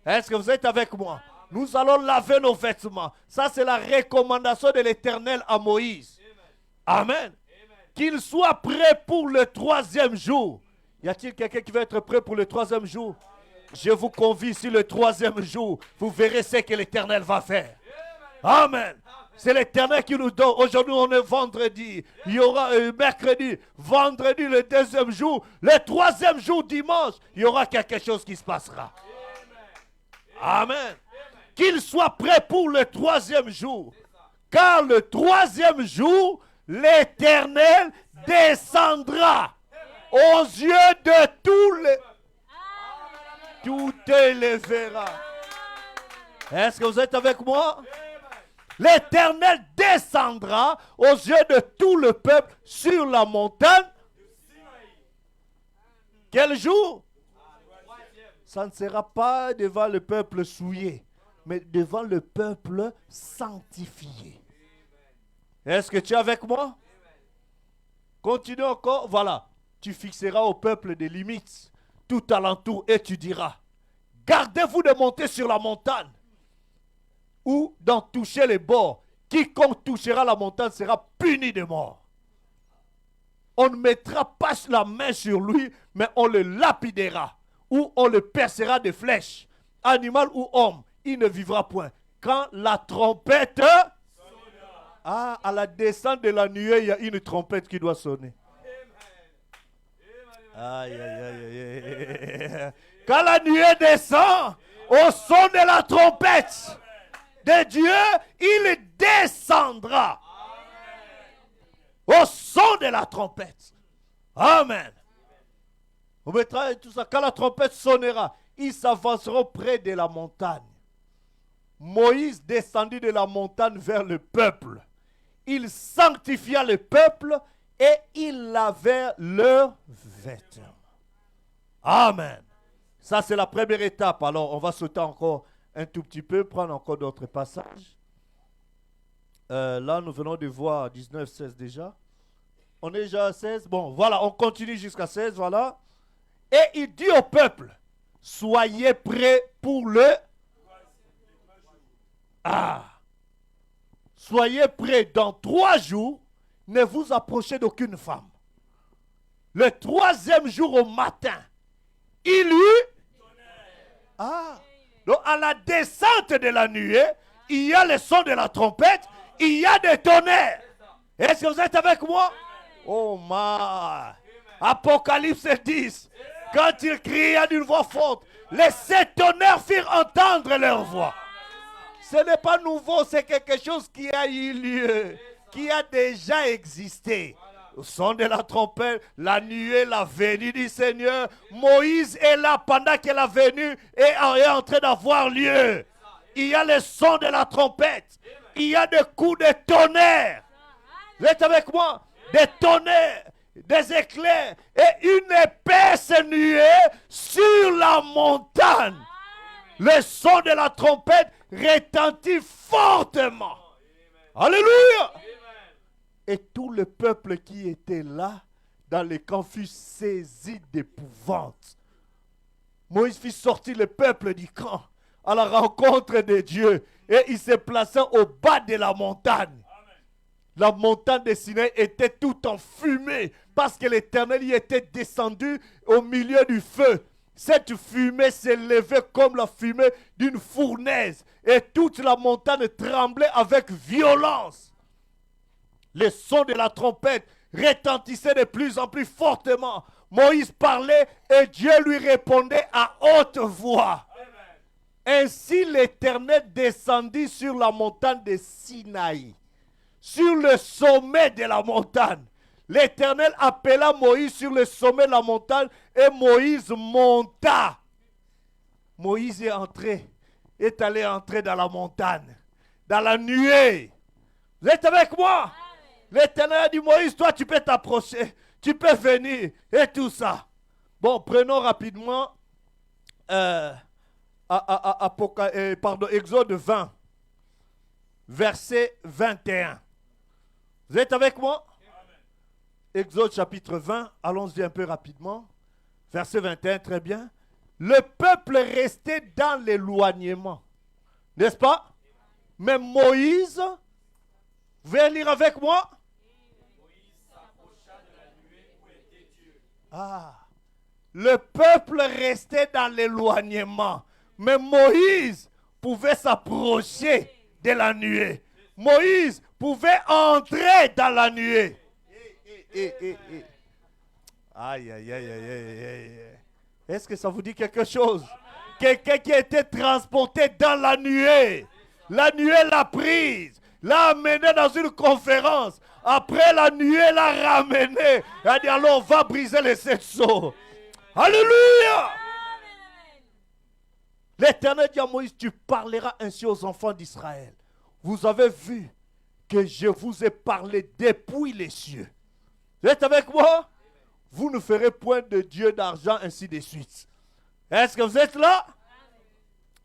Est-ce que vous êtes avec moi? Nous allons laver nos vêtements. Ça, c'est la recommandation de l'Éternel à Moïse. Amen. Qu'il soit prêt pour le 3e jour. Y a-t-il quelqu'un qui va être prêt pour le 3e jour? Je vous convie sur le 3e jour. Vous verrez ce que l'Éternel va faire. Amen. C'est l'Éternel qui nous donne. Aujourd'hui, on est vendredi. Il y aura mercredi, vendredi, le 2e jour. Le 3e jour, dimanche, il y aura quelque chose qui se passera. Amen. Qu'il soit prêt pour le 3e jour. Car le 3e jour, l'Éternel descendra aux yeux de tous les... Tout les verra. Est-ce que vous êtes avec moi? L'Éternel descendra aux yeux de tout le peuple sur la montagne. Quel jour? Ça ne sera pas devant le peuple souillé, mais devant le peuple sanctifié. Est-ce que tu es avec moi? Continue encore. Voilà. Tu fixeras au peuple des limites tout alentour et tu diras, gardez-vous de monter sur la montagne ou d'en toucher les bords. Quiconque touchera la montagne sera puni de mort. On ne mettra pas la main sur lui, mais on le lapidera ou on le percera de flèches. Animal ou homme, il ne vivra point. Quand la trompette... à la descente de la nuée, il y a une trompette qui doit sonner. Aïe, aïe, aïe, aïe. Quand la nuée descend, au son de la trompette de Dieu, il descendra. Au son de la trompette. Amen. On mettra tout ça. Quand la trompette sonnera, ils s'avanceront près de la montagne. Moïse descendit de la montagne vers le peuple. Il sanctifia le peuple et il lavait leurs vêtements. Amen. Ça, c'est la première étape. Alors, on va sauter encore un tout petit peu, prendre encore d'autres passages. Là, nous venons de voir 19, 16 déjà. On est déjà à 16. Bon, voilà, on continue jusqu'à 16, voilà. Et il dit au peuple, soyez prêts pour le... Soyez prêts dans 3 jours, ne vous approchez d'aucune femme. Le 3e jour au matin, il eut... Donc à la descente de la nuée, il y a le son de la trompette, il y a des tonnerres. Est-ce que vous êtes avec moi? Oh my! Apocalypse 10. Quand ils criaient d'une voix forte, les 7 tonnerres firent entendre leur voix. Ce n'est pas nouveau, c'est quelque chose qui a eu lieu, qui a déjà existé. Au son de la trompette, la nuée, la venue du Seigneur. Moïse est là pendant que la venue est en train d'avoir lieu. Il y a le son de la trompette. Il y a des coups de tonnerre. Vous êtes avec moi? Des tonnerres, des éclairs et une épaisse nuée sur la montagne. Le son de la trompette retentit fortement. Alléluia! Et tout le peuple qui était là, dans les camps, fut saisi d'épouvante. Moïse fit sortir le peuple du camp à la rencontre de Dieu. Et il se plaça au bas de la montagne. La montagne de Sinaï était tout en fumée parce que l'Éternel y était descendu au milieu du feu. Cette fumée s'élevait comme la fumée d'une fournaise. Et toute la montagne tremblait avec violence. Le son de la trompette retentissait de plus en plus fortement. Moïse parlait et Dieu lui répondait à haute voix. Ainsi l'Éternel descendit sur la montagne de Sinaï, sur le sommet de la montagne. L'Éternel appela Moïse sur le sommet de la montagne et Moïse monta. Moïse est allé entrer dans la montagne, dans la nuée. Vous êtes avec moi? L'Éternel a dit, Moïse, toi tu peux t'approcher, tu peux venir et tout ça. Bon, prenons rapidement Exode 20, verset 21. Vous êtes avec moi? Exode chapitre 20, allons-y un peu rapidement. Verset 21, très bien. Le peuple restait dans l'éloignement, n'est-ce pas? Mais Moïse, vous pouvez lire avec moi? Le peuple restait dans l'éloignement, mais Moïse pouvait s'approcher de la nuée. Moïse pouvait entrer dans la nuée. Aïe, aïe, aïe, aïe, aïe, aïe. Est-ce que ça vous dit quelque chose? Quelqu'un qui a été transporté dans la nuée. La nuée l'a prise, l'a amené dans une conférence. Après la nuée l'a ramené. Il a dit alors on va briser les 7 sceaux. Alléluia! L'Éternel dit à Moïse, tu parleras ainsi aux enfants d'Israël. Vous avez vu que je vous ai parlé depuis les cieux. Vous êtes avec moi? Vous ne ferez point de Dieu d'argent, ainsi de suite. Est-ce que vous êtes là?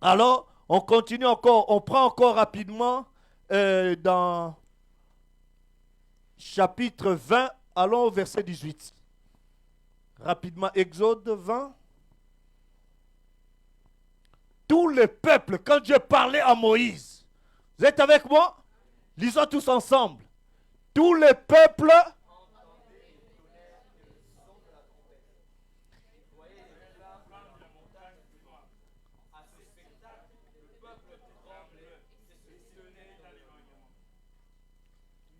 Alors, on continue encore, on prend encore rapidement dans chapitre 20, allons au verset 18. Rapidement, Exode 20. Tout le peuple, quand Dieu parlait à Moïse, vous êtes avec moi? Lisons tous ensemble. Tout le peuple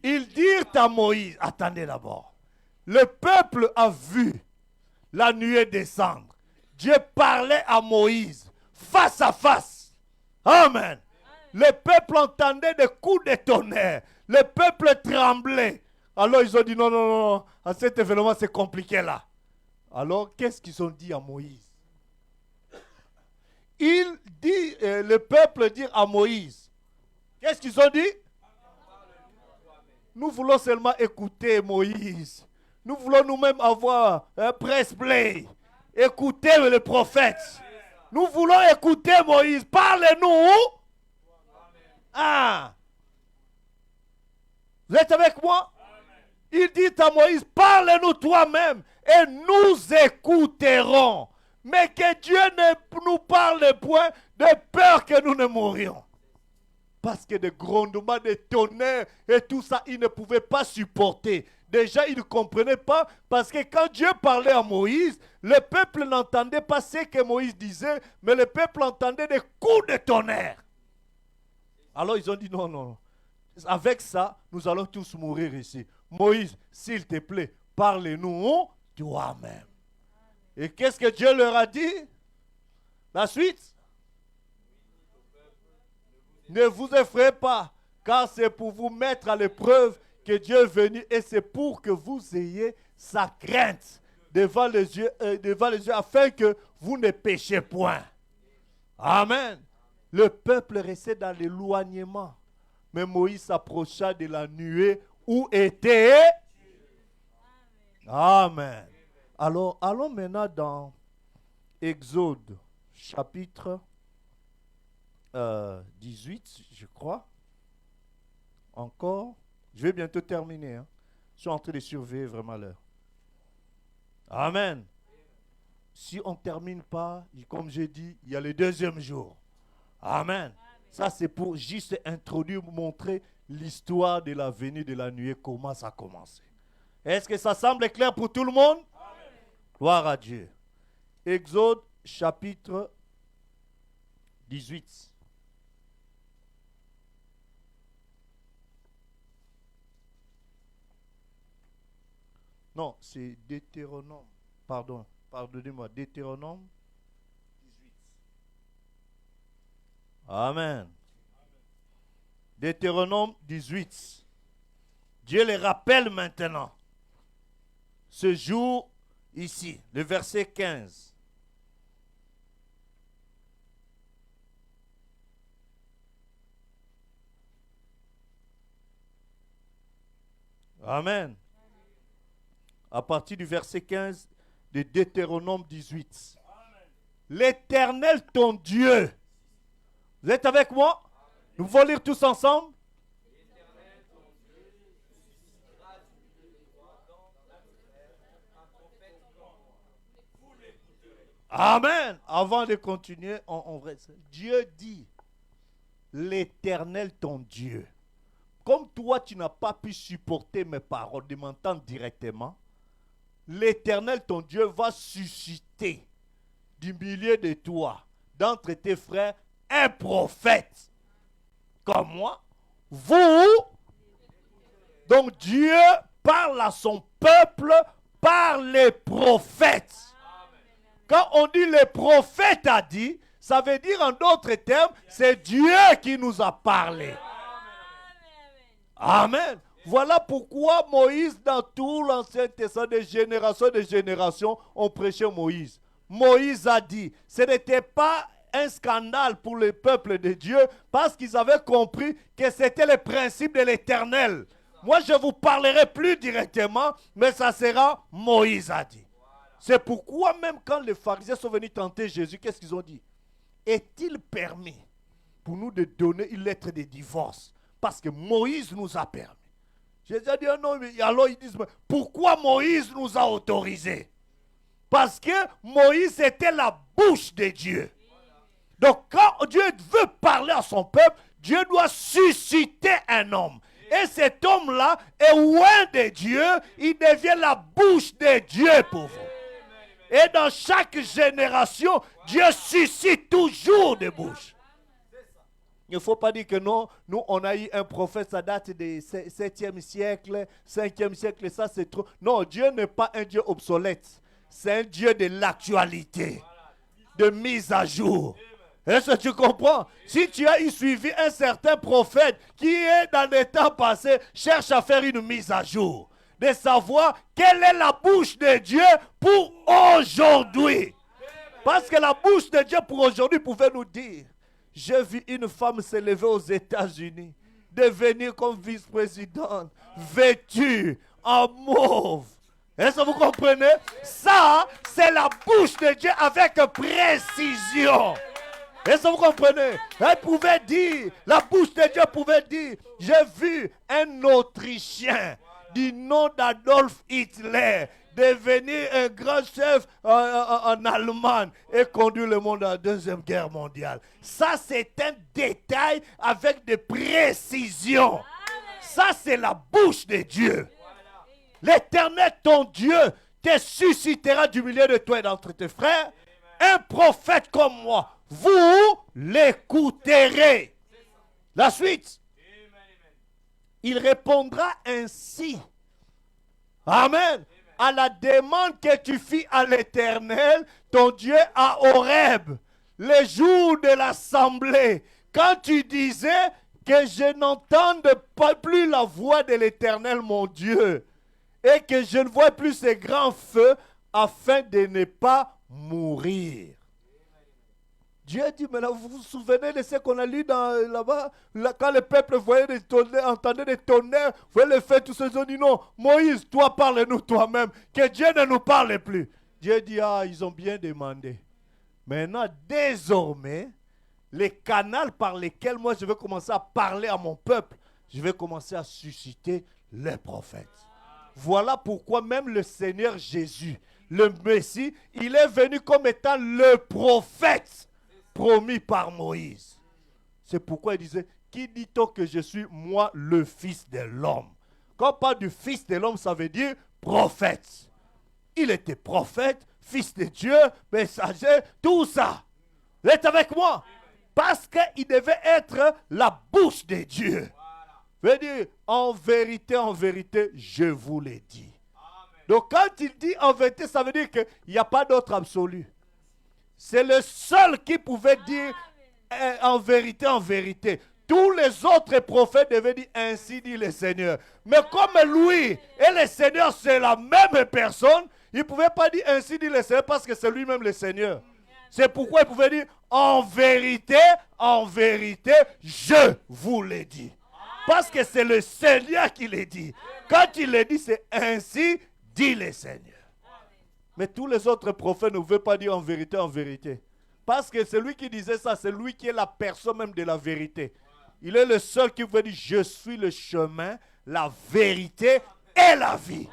ils dirent à Moïse, attendez d'abord, le peuple a vu la nuée descendre. Dieu parlait à Moïse face à face. Amen. Le peuple entendait des coups de tonnerre. Le peuple tremblait. Alors ils ont dit non, non, non, à cet événement c'est compliqué là. Alors qu'est-ce qu'ils ont dit à Moïse? Le peuple dit à Moïse, qu'est-ce qu'ils ont dit? Nous voulons seulement écouter Moïse. Nous voulons nous-mêmes avoir un press play. Écoutez le prophète. Nous voulons écouter Moïse. Parlez-nous. Ah. Vous êtes avec moi? Il dit à Moïse, parle-nous toi-même et nous écouterons. Mais que Dieu ne nous parle point de peur que nous ne mourions. Parce que des grondements, des tonnerres et tout ça, ils ne pouvaient pas supporter. Déjà, ils ne comprenaient pas parce que quand Dieu parlait à Moïse, le peuple n'entendait pas ce que Moïse disait, mais le peuple entendait des coups de tonnerre. Alors ils ont dit non, non. Avec ça, nous allons tous mourir ici. Moïse, s'il te plaît, parle-nous toi-même. Et qu'est-ce que Dieu leur a dit? La suite? Ne vous effrayez pas, car c'est pour vous mettre à l'épreuve que Dieu est venu et c'est pour que vous ayez sa crainte devant les yeux, afin que vous ne péchiez point. Amen. Le peuple restait dans l'éloignement, mais Moïse s'approcha de la nuée où était. Amen. Alors, allons maintenant dans Exode, chapitre 18, je crois. Encore. Je vais bientôt terminer. Je suis en train de surveiller vraiment l'heure. Amen. Si on ne termine pas, comme j'ai dit, il y a le deuxième jour. Amen. Ça, c'est pour juste introduire, montrer l'histoire de la venue de la nuée, comment ça a commencé. Est-ce que ça semble clair pour tout le monde? Amen. Gloire à Dieu. Exode, chapitre 18. Non, c'est Deutéronome. Pardonnez-moi, Deutéronome 18. Amen. Deutéronome 18. Dieu les rappelle maintenant. Ce jour ici, le verset 15. Amen. À partir du verset 15 de Deutéronome 18. L'Éternel ton Dieu. Vous êtes avec moi? Nous pouvons lire tous ensemble? Amen. Avant de continuer, Dieu dit, l'Éternel ton Dieu. Comme toi, tu n'as pas pu supporter mes paroles, de m'entendre directement, l'Éternel ton Dieu va susciter du milieu de toi, d'entre tes frères, un prophète comme moi. Vous, donc Dieu parle à son peuple par les prophètes. Quand on dit le prophète a dit, ça veut dire en d'autres termes, c'est Dieu qui nous a parlé. Amen. Voilà pourquoi Moïse, dans tout l'Ancien Testament, de génération, on prêchait Moïse. Moïse a dit, ce n'était pas un scandale pour le peuple de Dieu, parce qu'ils avaient compris que c'était le principe de l'Éternel. Moi, je vous parlerai plus directement, mais ça sera Moïse a dit. C'est pourquoi même quand les pharisiens sont venus tenter Jésus, qu'est-ce qu'ils ont dit? Est-il permis pour nous de donner une lettre de divorce? Parce que Moïse nous a permis. Jésus a dit non, mais alors ils disent, pourquoi Moïse nous a autorisé? Parce que Moïse était la bouche de Dieu. Donc quand Dieu veut parler à son peuple, Dieu doit susciter un homme. Et cet homme-là est loin de Dieu, il devient la bouche de Dieu pour vous. Et dans chaque génération, Dieu suscite toujours des bouches. Il ne faut pas dire que non, nous on a eu un prophète, ça date du 7e siècle, 5e siècle, ça c'est trop. Non, Dieu n'est pas un Dieu obsolète. C'est un Dieu de l'actualité, de mise à jour. Est-ce que tu comprends? Si tu as eu suivi un certain prophète qui est dans les temps passés, cherche à faire une mise à jour. De savoir quelle est la bouche de Dieu pour aujourd'hui. Parce que la bouche de Dieu pour aujourd'hui pouvait nous dire, j'ai vu une femme s'élever aux États-Unis, devenir comme vice-présidente, vêtue en mauve. Est-ce que vous comprenez? Ça, c'est la bouche de Dieu avec précision. Est-ce que vous comprenez? Elle pouvait dire, la bouche de Dieu pouvait dire, j'ai vu un Autrichien du nom d'Adolf Hitler devenir un grand chef en Allemagne et conduire le monde à la Deuxième Guerre mondiale. Ça, c'est un détail avec des précisions. Ça, c'est la bouche de Dieu. L'Éternel, ton Dieu, te suscitera du milieu de toi et d'entre tes frères un prophète comme moi. Vous l'écouterez. La suite. Il répondra ainsi. Amen. à la demande que tu fis à l'Éternel, ton Dieu à Horeb, le jour de l'assemblée, quand tu disais que je n'entende pas plus la voix de l'Éternel, mon Dieu, et que je ne vois plus ces grands feux afin de ne pas mourir. Dieu dit, mais là, vous vous souvenez de ce qu'on a lu là-bas, quand le peuple voyait des tonnerres, entendait des tonnerres, voyait le feu, tous ceux qui ont dit non, Moïse, toi parle-nous toi-même, que Dieu ne nous parle plus. Dieu dit, ah, ils ont bien demandé. Maintenant, désormais, les canaux par lesquels moi je vais commencer à parler à mon peuple, je vais commencer à susciter les prophètes. Voilà pourquoi même le Seigneur Jésus, le Messie, il est venu comme étant le prophète promis par Moïse. C'est pourquoi il disait, qui dit-on que je suis, moi, le fils de l'homme? Quand on parle du fils de l'homme, ça veut dire prophète. Il était prophète, fils de Dieu, messager, tout ça. Vous êtes avec moi? Parce qu'il devait être la bouche de Dieu. Veut dire, en vérité, je vous l'ai dit. Donc quand il dit en vérité, ça veut dire qu'il n'y a pas d'autre absolu. C'est le seul qui pouvait dire en vérité. Tous les autres prophètes devaient dire ainsi dit le Seigneur. Mais comme lui et le Seigneur c'est la même personne, il ne pouvait pas dire ainsi dit le Seigneur parce que c'est lui-même le Seigneur. C'est pourquoi il pouvait dire en vérité, je vous l'ai dit. Parce que c'est le Seigneur qui l'a dit. Quand il l'a dit, c'est ainsi dit le Seigneur. Mais tous les autres prophètes ne pouvaient pas dire en vérité. Parce que celui qui disait ça, c'est lui qui est la personne même de la vérité. Il est le seul qui pouvait dire, je suis le chemin, la vérité et la vie.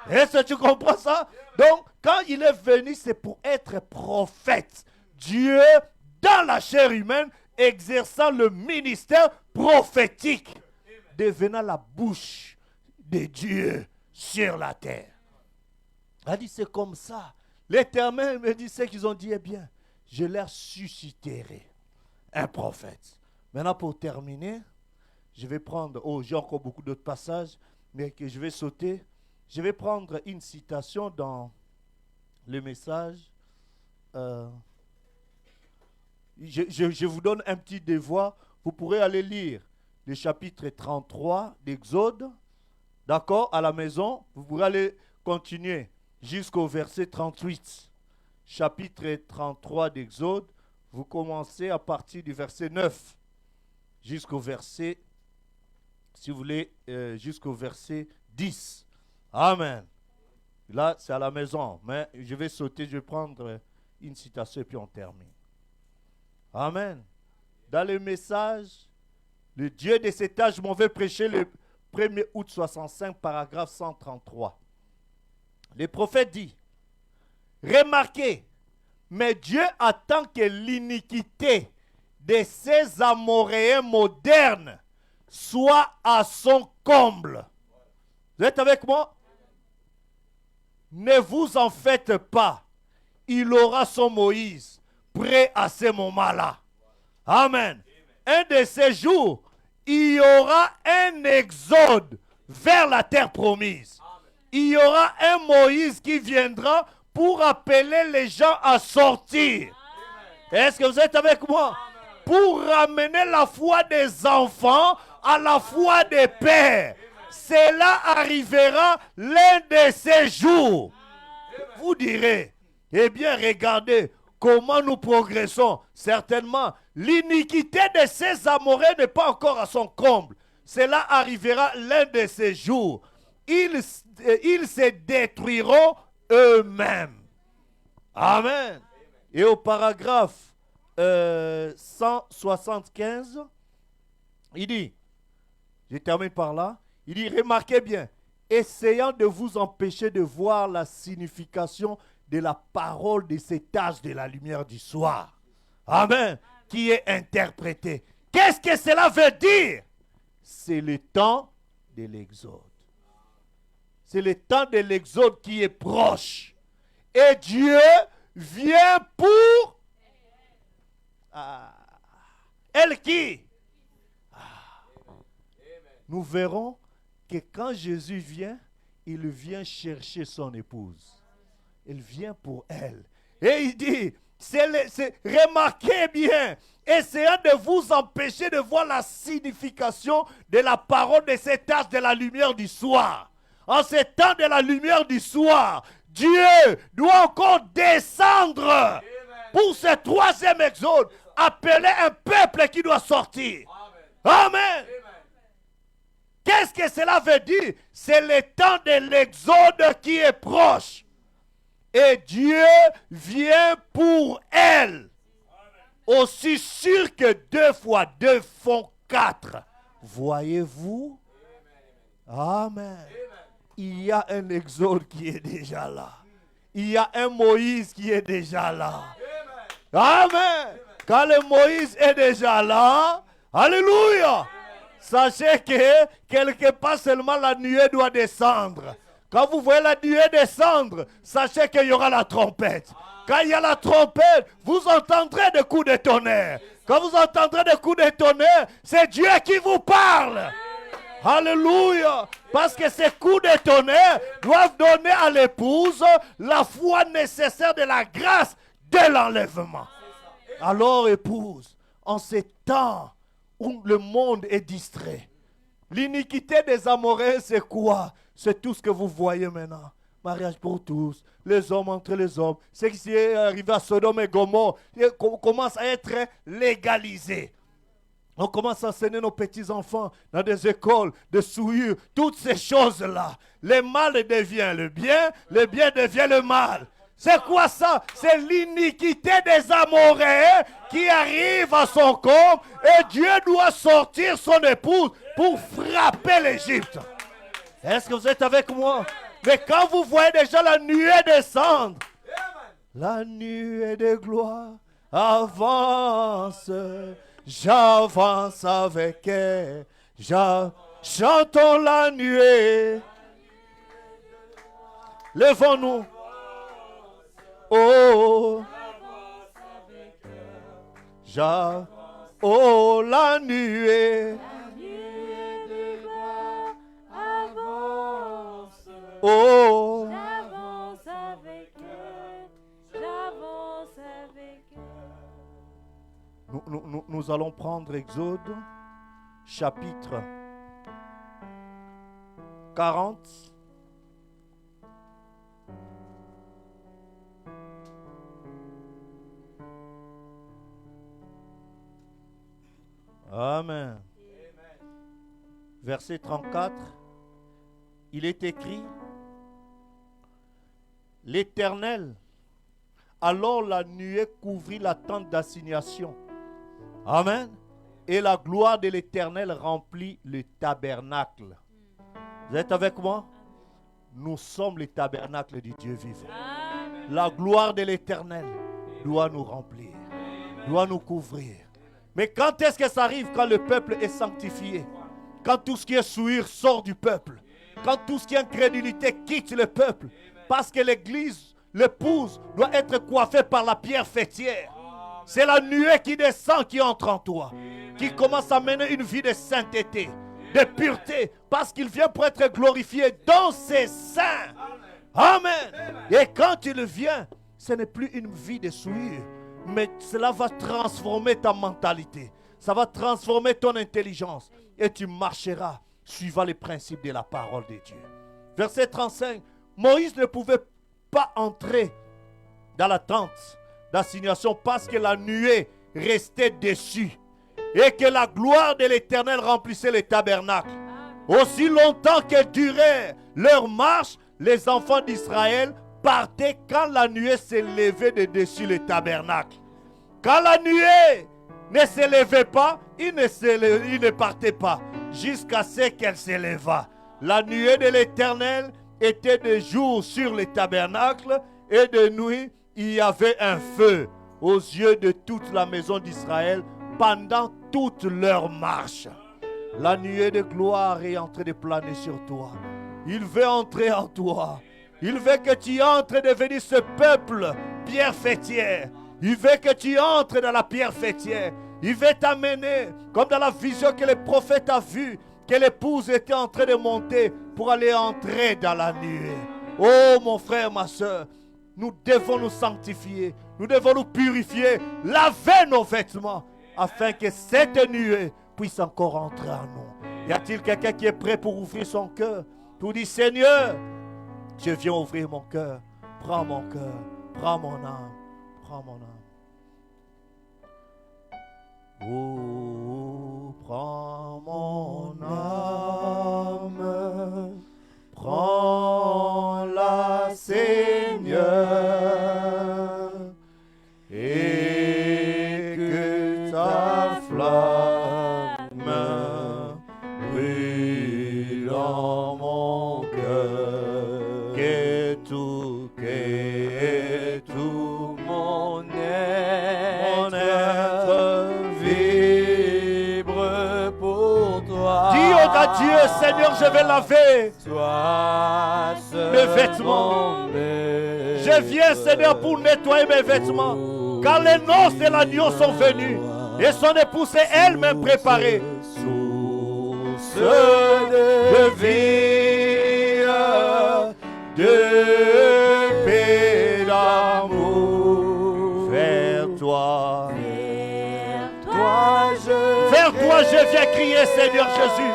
Est-ce que tu comprends ça? Donc, quand il est venu, c'est pour être prophète. Dieu, dans la chair humaine, exerçant le ministère prophétique, devenant la bouche de Dieu sur la terre. Il a dit, c'est comme ça. L'Éternel me dit, ce qu'ils ont dit, eh bien, je leur susciterai un prophète. Maintenant, pour terminer, je vais prendre, j'ai encore beaucoup d'autres passages, mais que je vais sauter. Je vais prendre une citation dans le message. Je vous donne un petit devoir. Vous pourrez aller lire le chapitre 33 d'Exode. D'accord? À la maison. Vous pourrez aller continuer jusqu'au verset 38. Chapitre 33 d'Exode. Vous commencez à partir du verset 9 jusqu'au verset, si vous voulez, jusqu'au verset 10. Amen. Là, c'est à la maison. Mais je vais sauter, je vais prendre une citation et puis on termine. Amen. Dans le message, le Dieu de cet âge m'en veut prêcher le 1er août 65, paragraphe 133. Le prophète dit, remarquez, mais Dieu attend que l'iniquité de ces Amoréens modernes soit à son comble. Vous êtes avec moi? Ne vous en faites pas. Il aura son Moïse prêt à ce moment-là. Amen. Un de ces jours, il y aura un exode vers la terre promise. Il y aura un Moïse qui viendra pour appeler les gens à sortir. Est-ce que vous êtes avec moi? Pour ramener la foi des enfants à la foi des pères. Cela arrivera l'un de ces jours. Vous direz, eh bien regardez comment nous progressons. Certainement, l'iniquité de ces Amoréens n'est pas encore à son comble. Cela arrivera l'un de ces jours. Ils se détruiront eux-mêmes. Amen. Et au paragraphe 175, il dit, je termine par là, il dit, remarquez bien, essayant de vous empêcher de voir la signification de la parole de cet âge de la lumière du soir. Amen. Qui est interprétée. Qu'est-ce que cela veut dire? C'est le temps de l'exode. C'est le temps de l'exode qui est proche. Et Dieu vient pour... Elle qui? Nous verrons que quand Jésus vient, il vient chercher son épouse. Il vient pour elle. Et il dit, remarquez bien, essayez de vous empêcher de voir la signification de la parole de cet âge de la lumière du soir. En ce temps de la lumière du soir, Dieu doit encore descendre pour ce troisième exode, appeler un peuple qui doit sortir. Amen. Qu'est-ce que cela veut dire? C'est le temps de l'exode qui est proche. Et Dieu vient pour elle. Aussi sûr que 2 fois 2 font 4. Voyez-vous? Amen. Il y a un exode qui est déjà là. Il y a un Moïse qui est déjà là. Amen. Quand le Moïse est déjà là, alléluia. Sachez que quelque part seulement la nuée doit descendre. Quand vous voyez la nuée descendre, sachez qu'il y aura la trompette. Quand il y a la trompette, vous entendrez des coups de tonnerre. Quand vous entendrez des coups de tonnerre, c'est Dieu qui vous parle. Alléluia. Parce que ces coups de tonnerre doivent donner à l'épouse la foi nécessaire de la grâce de l'enlèvement. Alors, épouse, en ces temps où le monde est distrait, l'iniquité des Amoréens, c'est quoi? C'est tout ce que vous voyez maintenant. Mariage pour tous, les hommes entre les hommes. Ce qui est arrivé à Sodome et Gomorrhe commence à être légalisé. On commence à enseigner nos petits-enfants dans des écoles de souillure. Toutes ces choses-là. Le mal devient le bien devient le mal. C'est quoi ça? C'est l'iniquité des Amoréens qui arrive à son comble et Dieu doit sortir son épouse pour frapper l'Égypte. Est-ce que vous êtes avec moi? Mais quand vous voyez déjà la nuée descendre, la nuée de gloire avance, j'avance avec elle, chantons la nuée. Levons-nous. Oh, oh, la nuée. Oh, j'avance avec elle, j'avance avec elle. Nous allons prendre Exode, chapitre 40. Amen. Verset 34, il est écrit: l'Éternel, alors la nuée couvrit la tente d'assignation. Amen. Et la gloire de l'Éternel remplit le tabernacle. Vous êtes avec moi? Nous sommes le tabernacle du Dieu vivant. La gloire de l'Éternel doit nous remplir, doit nous couvrir. Mais quand est-ce que ça arrive? Quand le peuple est sanctifié. Quand tout ce qui est souillure sort du peuple. Quand tout ce qui est incrédulité quitte le peuple. Parce que l'église, l'épouse, doit être coiffée par la pierre fêtière. C'est la nuée qui descend qui entre en toi. Qui commence à mener une vie de sainteté, de pureté. Parce qu'il vient pour être glorifié dans ses seins. Amen. Et quand il vient, ce n'est plus une vie de souillure. Mais cela va transformer ta mentalité. Ça va transformer ton intelligence. Et tu marcheras suivant les principes de la parole de Dieu. Verset 35. Moïse ne pouvait pas entrer dans la tente d'assignation parce que la nuée restait dessus. Et que la gloire de l'Éternel remplissait le tabernacle. Aussi longtemps que durait leur marche, les enfants d'Israël partaient quand la nuée s'élevait de dessus le tabernacle. Quand la nuée ne s'élevait pas, ils ne partaient pas jusqu'à ce qu'elle s'éleva. La nuée de l'Éternel était de jour sur le tabernacle et de nuit il y avait un feu aux yeux de toute la maison d'Israël pendant toute leur marche. La nuée de gloire est en train de planer sur toi. Il veut entrer en toi. Il veut que tu entres et devenir ce peuple, pierre fêtière. Il veut que tu entres dans la pierre fêtière. Il veut t'amener, comme dans la vision que le prophète a vue, que l'épouse était en train de monter pour aller entrer dans la nuée. Oh mon frère, ma soeur, nous devons nous sanctifier, nous devons nous purifier, laver nos vêtements, afin que cette nuée puisse encore entrer en nous. Y a-t-il quelqu'un qui est prêt pour ouvrir son cœur, pour dire Seigneur, je viens ouvrir mon cœur, prends mon cœur, prends mon âme, prends mon âme. Oh, prends mon âme, prends-la, Seigneur, et que ta flamme brûle dans mon cœur, que tout mon être vibre pour toi. Dis à Dieu, Seigneur, je vais laver mes vêtements. Je viens, Seigneur, pour nettoyer mes vêtements. Car les noces de l'agneau sont venues et son épouse est elle-même préparée. Source de vie, de paix, d'amour, vers toi. Vers toi je viens crier, Seigneur Jésus.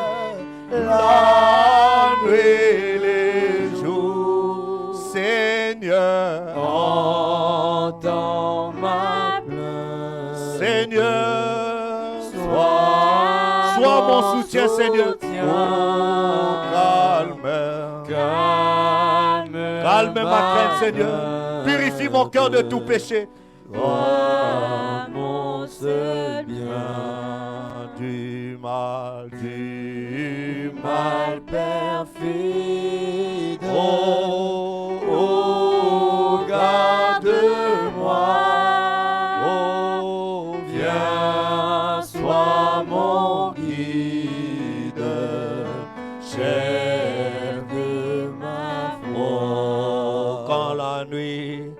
La nuit, les jours, Seigneur, entends ma plainte. Seigneur, sois mon soutien, Seigneur. Calme ma crainte, Seigneur. Purifie mon cœur de tout péché. Mon seul bien, du mal perfide. Oh, garde-moi. Oh, viens, sois mon guide, chef de ma foi. Oh, quand la nuit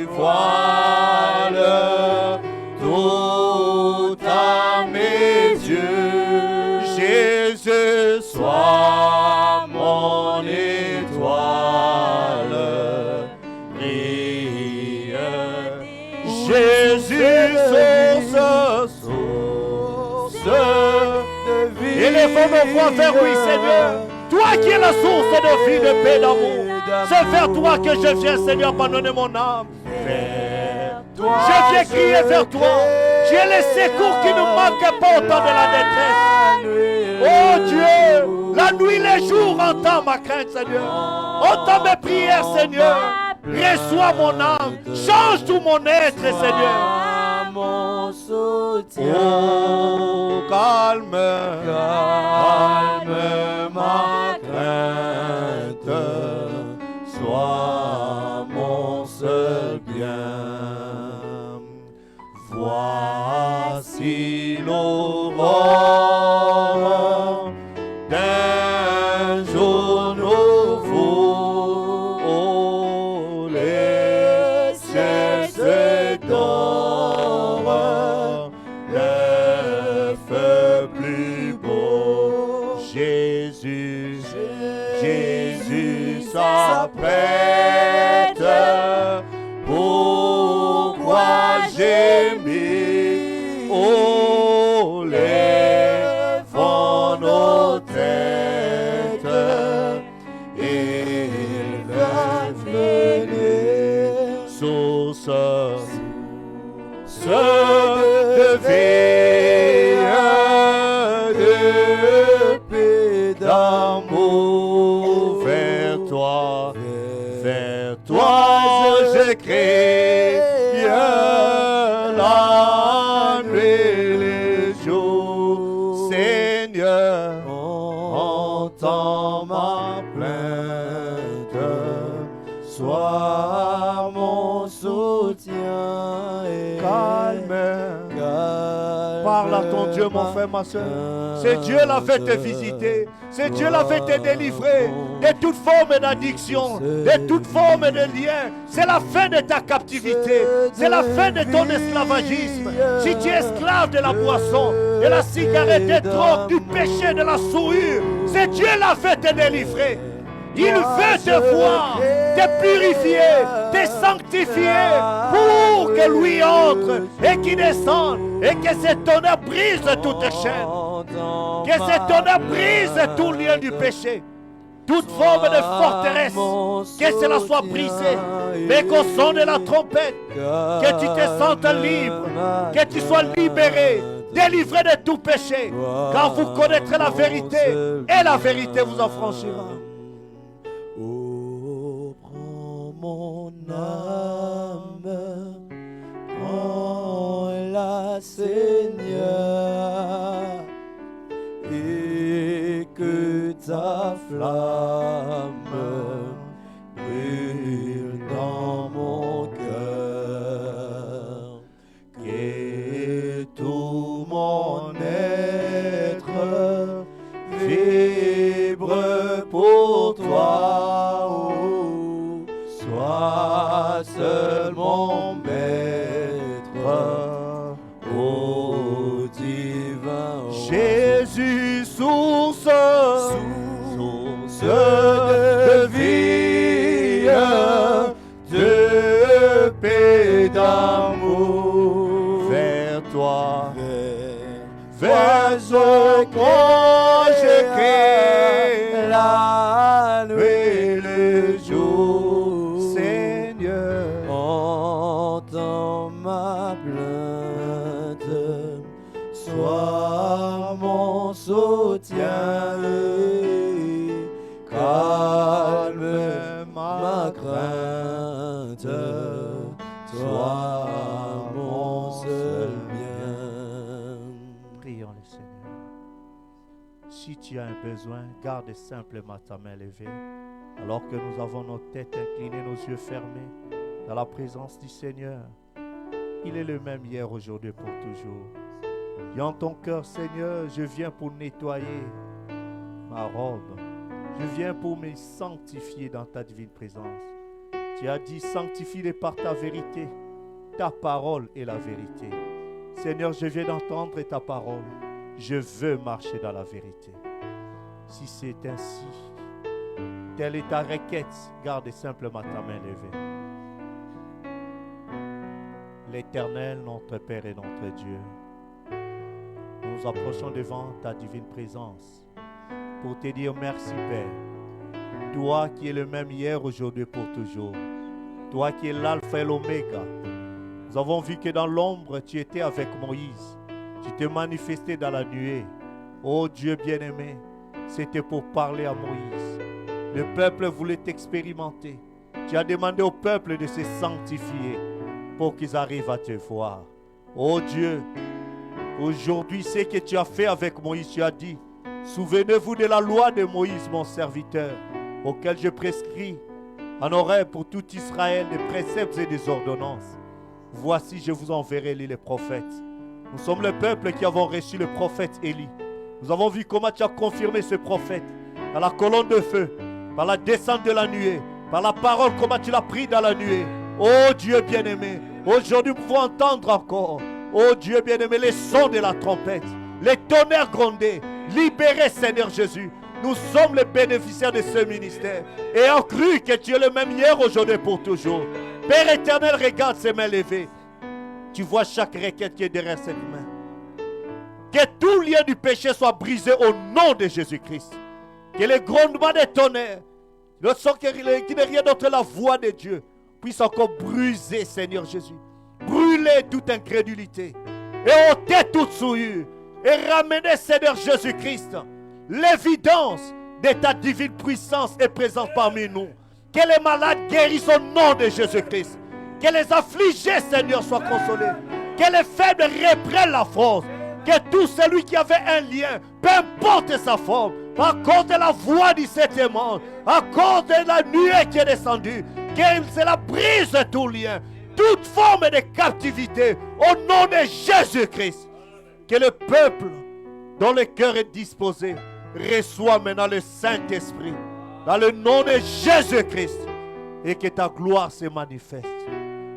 voile tout à mes yeux, Jésus, sois mon étoile, brille. Jésus, source de vie. Élevons nos voix vers lui, Seigneur. Toi qui es la source de vie, de paix, d'amour. C'est vers toi que je viens, Seigneur, abandonner mon âme. Vers toi. Je viens crier vers toi. Tu es le secours qui ne manque pas au temps de la détresse. Oh Dieu, la nuit, les jours, entends ma crainte, Seigneur. Entends mes prières, Seigneur. Reçois mon âme. Change tout mon être, Seigneur. Mon soutien. Oh, calme ma crainte. Sois mon seul bien. Voici l'aurore d'un jour nouveau. Oh, les cieux se dorent, le feu plus beau. Jésus s'apprête. Pourquoi gémir? Oh, lèvons nos têtes et venez. Source de vie, de paix, d'amour, vers toi je crie la nuit, les jours. Seigneur, entends ma plainte, sois mon soutien et calme Parle à ton Dieu, mon frère, ma soeur. C'est Dieu l'a fait te visiter. C'est Dieu l'a fait te délivrer de toute forme d'addiction, de toute forme de lien. C'est la fin de ta captivité. C'est la fin de ton esclavagisme. Si tu es esclave de la boisson, de la cigarette, des drogues, du péché, de la souillure, c'est Dieu l'a fait te délivrer. Il veut te voir, te purifier, te sanctifier pour que lui entre et qu'il descende et que cet honneur brise toute chaîne. Que cet honneur brise tout lien du péché. Toute forme de forteresse, que cela soit brisé, mais qu'au son de la trompette, que tu te sentes libre, que tu sois libéré, délivré de tout péché, car vous connaîtrez la vérité et la vérité vous affranchira. Oh, prends mon âme, prends-la, Seigneur, et que ta flamme brûle dans mon cœur, que tout mon être vibre pour toi, oh, sois seul mon maître, ô divin. Jésus, source de vie, de paix, d'amour, vers toi, vers ce que j'écris la nuit et le jour. Seigneur, entends ma plainte, sois mon soutien, calme ma crainte, toi mon seul bien. prions le Seigneur. Si tu as un besoin, garde simplement ta main levée, alors que nous avons nos têtes inclinées, nos yeux fermés, dans la présence du Seigneur. Il est le même hier, aujourd'hui, pour toujours. Et en ton cœur, Seigneur, je viens pour nettoyer ma robe. Je viens pour me sanctifier dans ta divine présence. Tu as dit, sanctifie-les par ta vérité. Ta parole est la vérité. Seigneur, je viens d'entendre ta parole. Je veux marcher dans la vérité. Si c'est ainsi, telle est ta requête, garde simplement ta main levée. L'Éternel, notre Père et notre Dieu, nous nous approchons devant ta divine présence pour te dire merci, Père. Toi qui es le même hier, aujourd'hui, pour toujours. Toi qui es l'alpha et l'oméga. Nous avons vu que dans l'ombre, tu étais avec Moïse. Tu t'es manifesté dans la nuée. Oh Dieu bien-aimé, c'était pour parler à Moïse. Le peuple voulait t'expérimenter. Tu as demandé au peuple de se sanctifier pour qu'ils arrivent à te voir. Oh Dieu, aujourd'hui, ce que tu as fait avec Moïse, tu as dit, souvenez-vous de la loi de Moïse, mon serviteur, auquel je prescris en oreille pour tout Israël des préceptes et des ordonnances. Voici, je vous enverrai les prophètes. Nous sommes le peuple qui avons reçu le prophète Élie. Nous avons vu comment tu as confirmé ce prophète par la colonne de feu, par la descente de la nuée, par la parole, comment tu l'as pris dans la nuée. Oh Dieu bien-aimé, aujourd'hui nous pouvons entendre encore, oh Dieu bien-aimé, les sons de la trompette, les tonnerres gronder. Libérez, Seigneur Jésus. Nous sommes les bénéficiaires de ce ministère et ont cru que tu es le même hier, aujourd'hui, pour toujours. Père éternel, regarde ces mains levées. Tu vois chaque requête qui est derrière cette main. Que tout lien du péché soit brisé au nom de Jésus-Christ. Que les grondements des tonnerres, le son qui n'est rien d'autre la voix de Dieu, puisse encore briser, Seigneur Jésus. Brûler toute incrédulité et ôter toute souillure. Et ramener, Seigneur Jésus-Christ, l'évidence de ta divine puissance est présente parmi nous. Que les malades guérissent au nom de Jésus-Christ. Que les affligés, Seigneur, soient consolés. Que les faibles reprennent la force. Que tout celui qui avait un lien, peu importe sa forme, à cause de la voix du septième monde, à cause de la nuée qui est descendue, que cela brise tout lien, toute forme de captivité, au nom de Jésus-Christ. que le peuple dont le cœur est disposé reçoit maintenant le Saint-Esprit dans le nom de Jésus-Christ et que ta gloire se manifeste.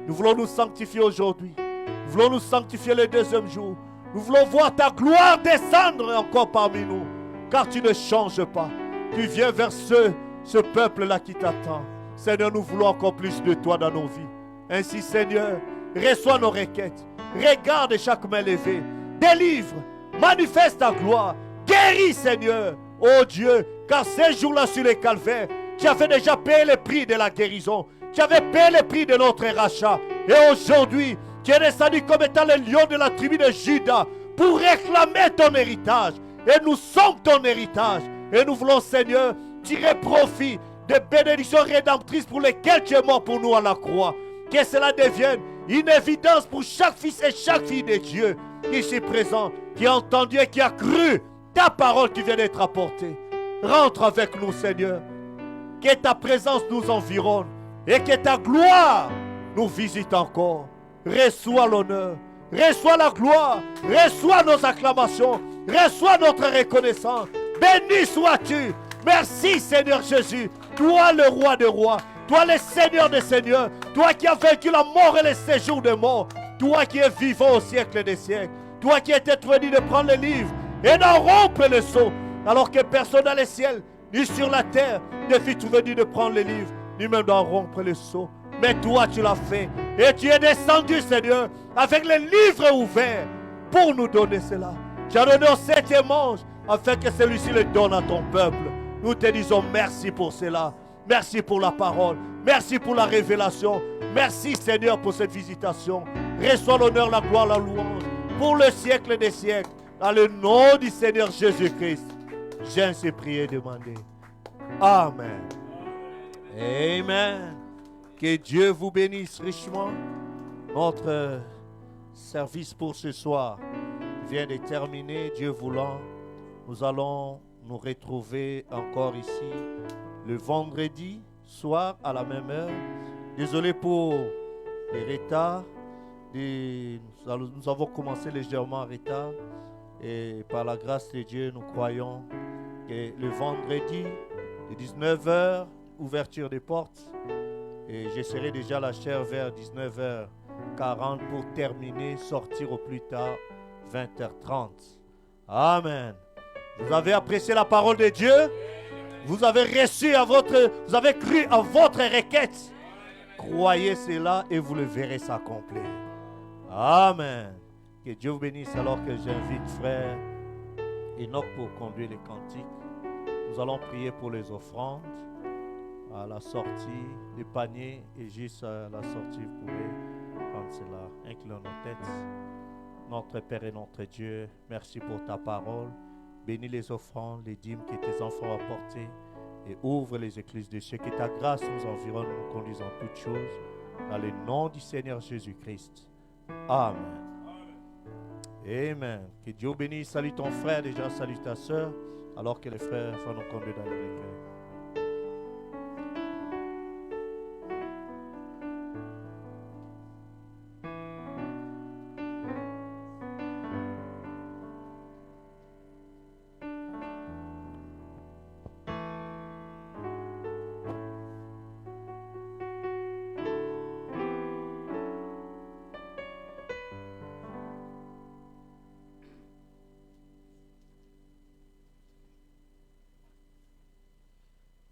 Nous voulons nous sanctifier aujourd'hui. Nous voulons nous sanctifier le deuxième jour. Nous voulons voir ta gloire descendre encore parmi nous, car tu ne changes pas. Tu viens vers ce peuple-là qui t'attend. Seigneur, nous voulons encore plus de toi dans nos vies. Ainsi, Seigneur, reçois nos requêtes. Regarde chaque main levée. Délivre, manifeste ta gloire. Guéris, Seigneur, oh Dieu, car ces jours-là sur les calvaires, tu avais déjà payé le prix de la guérison. Tu avais payé le prix de notre rachat. Et aujourd'hui, tu es descendu comme étant le lion de la tribu de Juda pour réclamer ton héritage. Et nous sommes ton héritage. Et nous voulons, Seigneur, tirer profit des bénédictions rédemptrices pour lesquelles tu es mort pour nous à la croix. Que cela devienne une évidence pour chaque fils et chaque fille de Dieu qui ici présent, qui a entendu et qui a cru ta parole qui vient d'être apportée. Rentre avec nous, Seigneur. Que ta présence nous environne et que ta gloire nous visite encore. Reçois l'honneur, reçois la gloire, reçois nos acclamations, reçois notre reconnaissance. Béni sois-tu. Merci, Seigneur Jésus. Toi, le roi des rois, toi, le Seigneur des seigneurs, toi qui as vaincu la mort et le séjour des morts, toi qui es vivant au siècle des siècles, toi qui étais venu de prendre le livre et d'en rompre le sceau, alors que personne dans les ciels ni sur la terre ne fut venu de prendre le livre, ni même d'en rompre le sceau. Mais toi, tu l'as fait. Et tu es descendu, Seigneur, avec le livre ouvert pour nous donner cela. Tu as donné au septième ange afin que celui-ci le donne à ton peuple. Nous te disons merci pour cela. Merci pour la parole. Merci pour la révélation. Merci, Seigneur, pour cette visitation. Reçois l'honneur, la gloire, la louange pour le siècle des siècles. Dans le nom du Seigneur Jésus-Christ, j'ai ainsi prié et demandé. Amen. Amen. Que Dieu vous bénisse richement. Notre service pour ce soir vient de terminer. Dieu voulant, nous allons nous retrouver encore ici le vendredi soir à la même heure. Désolé pour les retards. Nous avons commencé légèrement en retard. Et par la grâce de Dieu, nous croyons que le vendredi, de 19h, ouverture des portes. Et je serai déjà à la chaire vers 19h40 pour terminer, sortir au plus tard 20h30. Amen. Vous avez apprécié la parole de Dieu? Vous avez vous avez cru à votre requête. Croyez cela et vous le verrez s'accomplir. Amen. Que Dieu vous bénisse alors que j'invite frère Enoch pour conduire les cantiques. Nous allons prier pour les offrandes. À la sortie des paniers et juste à la sortie, vous pouvez prendre cela. Inclinons nos têtes. Notre Père et notre Dieu, merci pour ta parole. Bénis les offrandes, les dîmes que tes enfants ont apportées et ouvre les écluses de cieux. Que ta grâce nous environne, nous conduise en toutes choses. Dans le nom du Seigneur Jésus-Christ. Amen. Amen. Que Dieu bénisse. Salue ton frère, déjà salue ta soeur, alors que les frères vont nous conduire dans le recueil.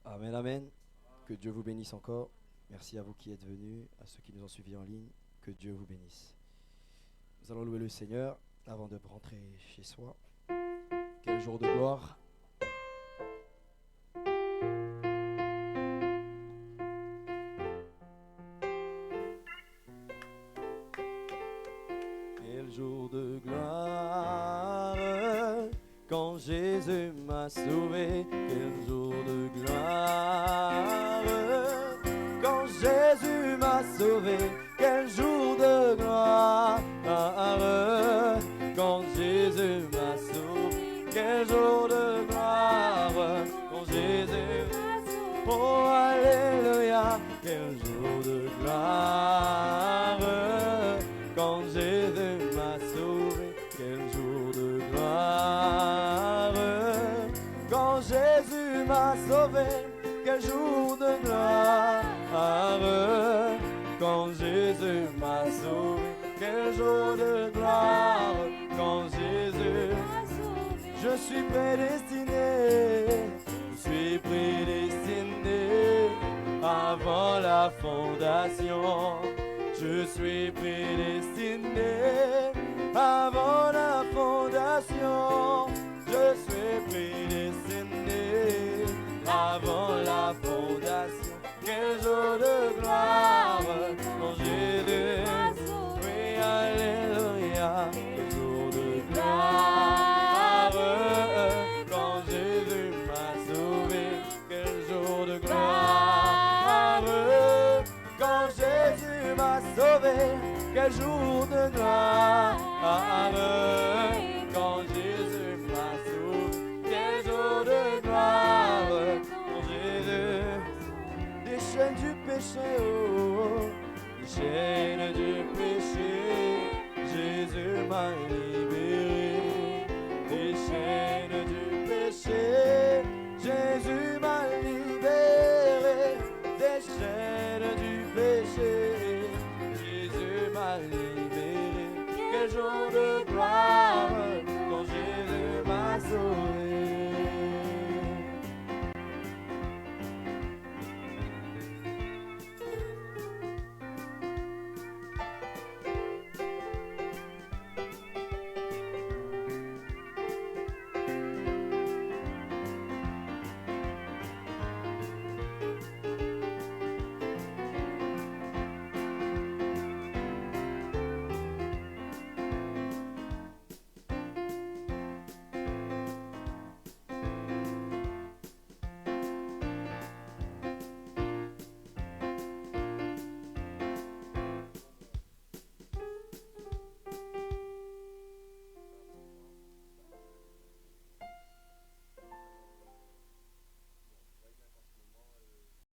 Amen, amen. Que Dieu vous bénisse encore. Merci à vous qui êtes venus, à ceux qui nous ont suivis en ligne. Que Dieu vous bénisse. Nous allons louer le Seigneur avant de rentrer chez soi. Quel jour de gloire. Quel jour de gloire quand Jésus m'a sauvé. Quel jour de gloire quand Jésus m'a sauvé. Quel jour de gloire quand Jésus m'a sauvé. Quel jour de gloire quand Jésus m'a sauvé. Oh alléluia. Quel jour de gloire quand Jésus m'a sauvé. Quel jour m'a sauvé, quel jour de gloire. Quand Jésus m'a sauvé, quel jour de gloire. Quand Jésus, je suis prédestiné, avant la fondation. Je suis prédestiné avant la fondation. Je suis prédestiné avant la fondation. Quel jour de gloire,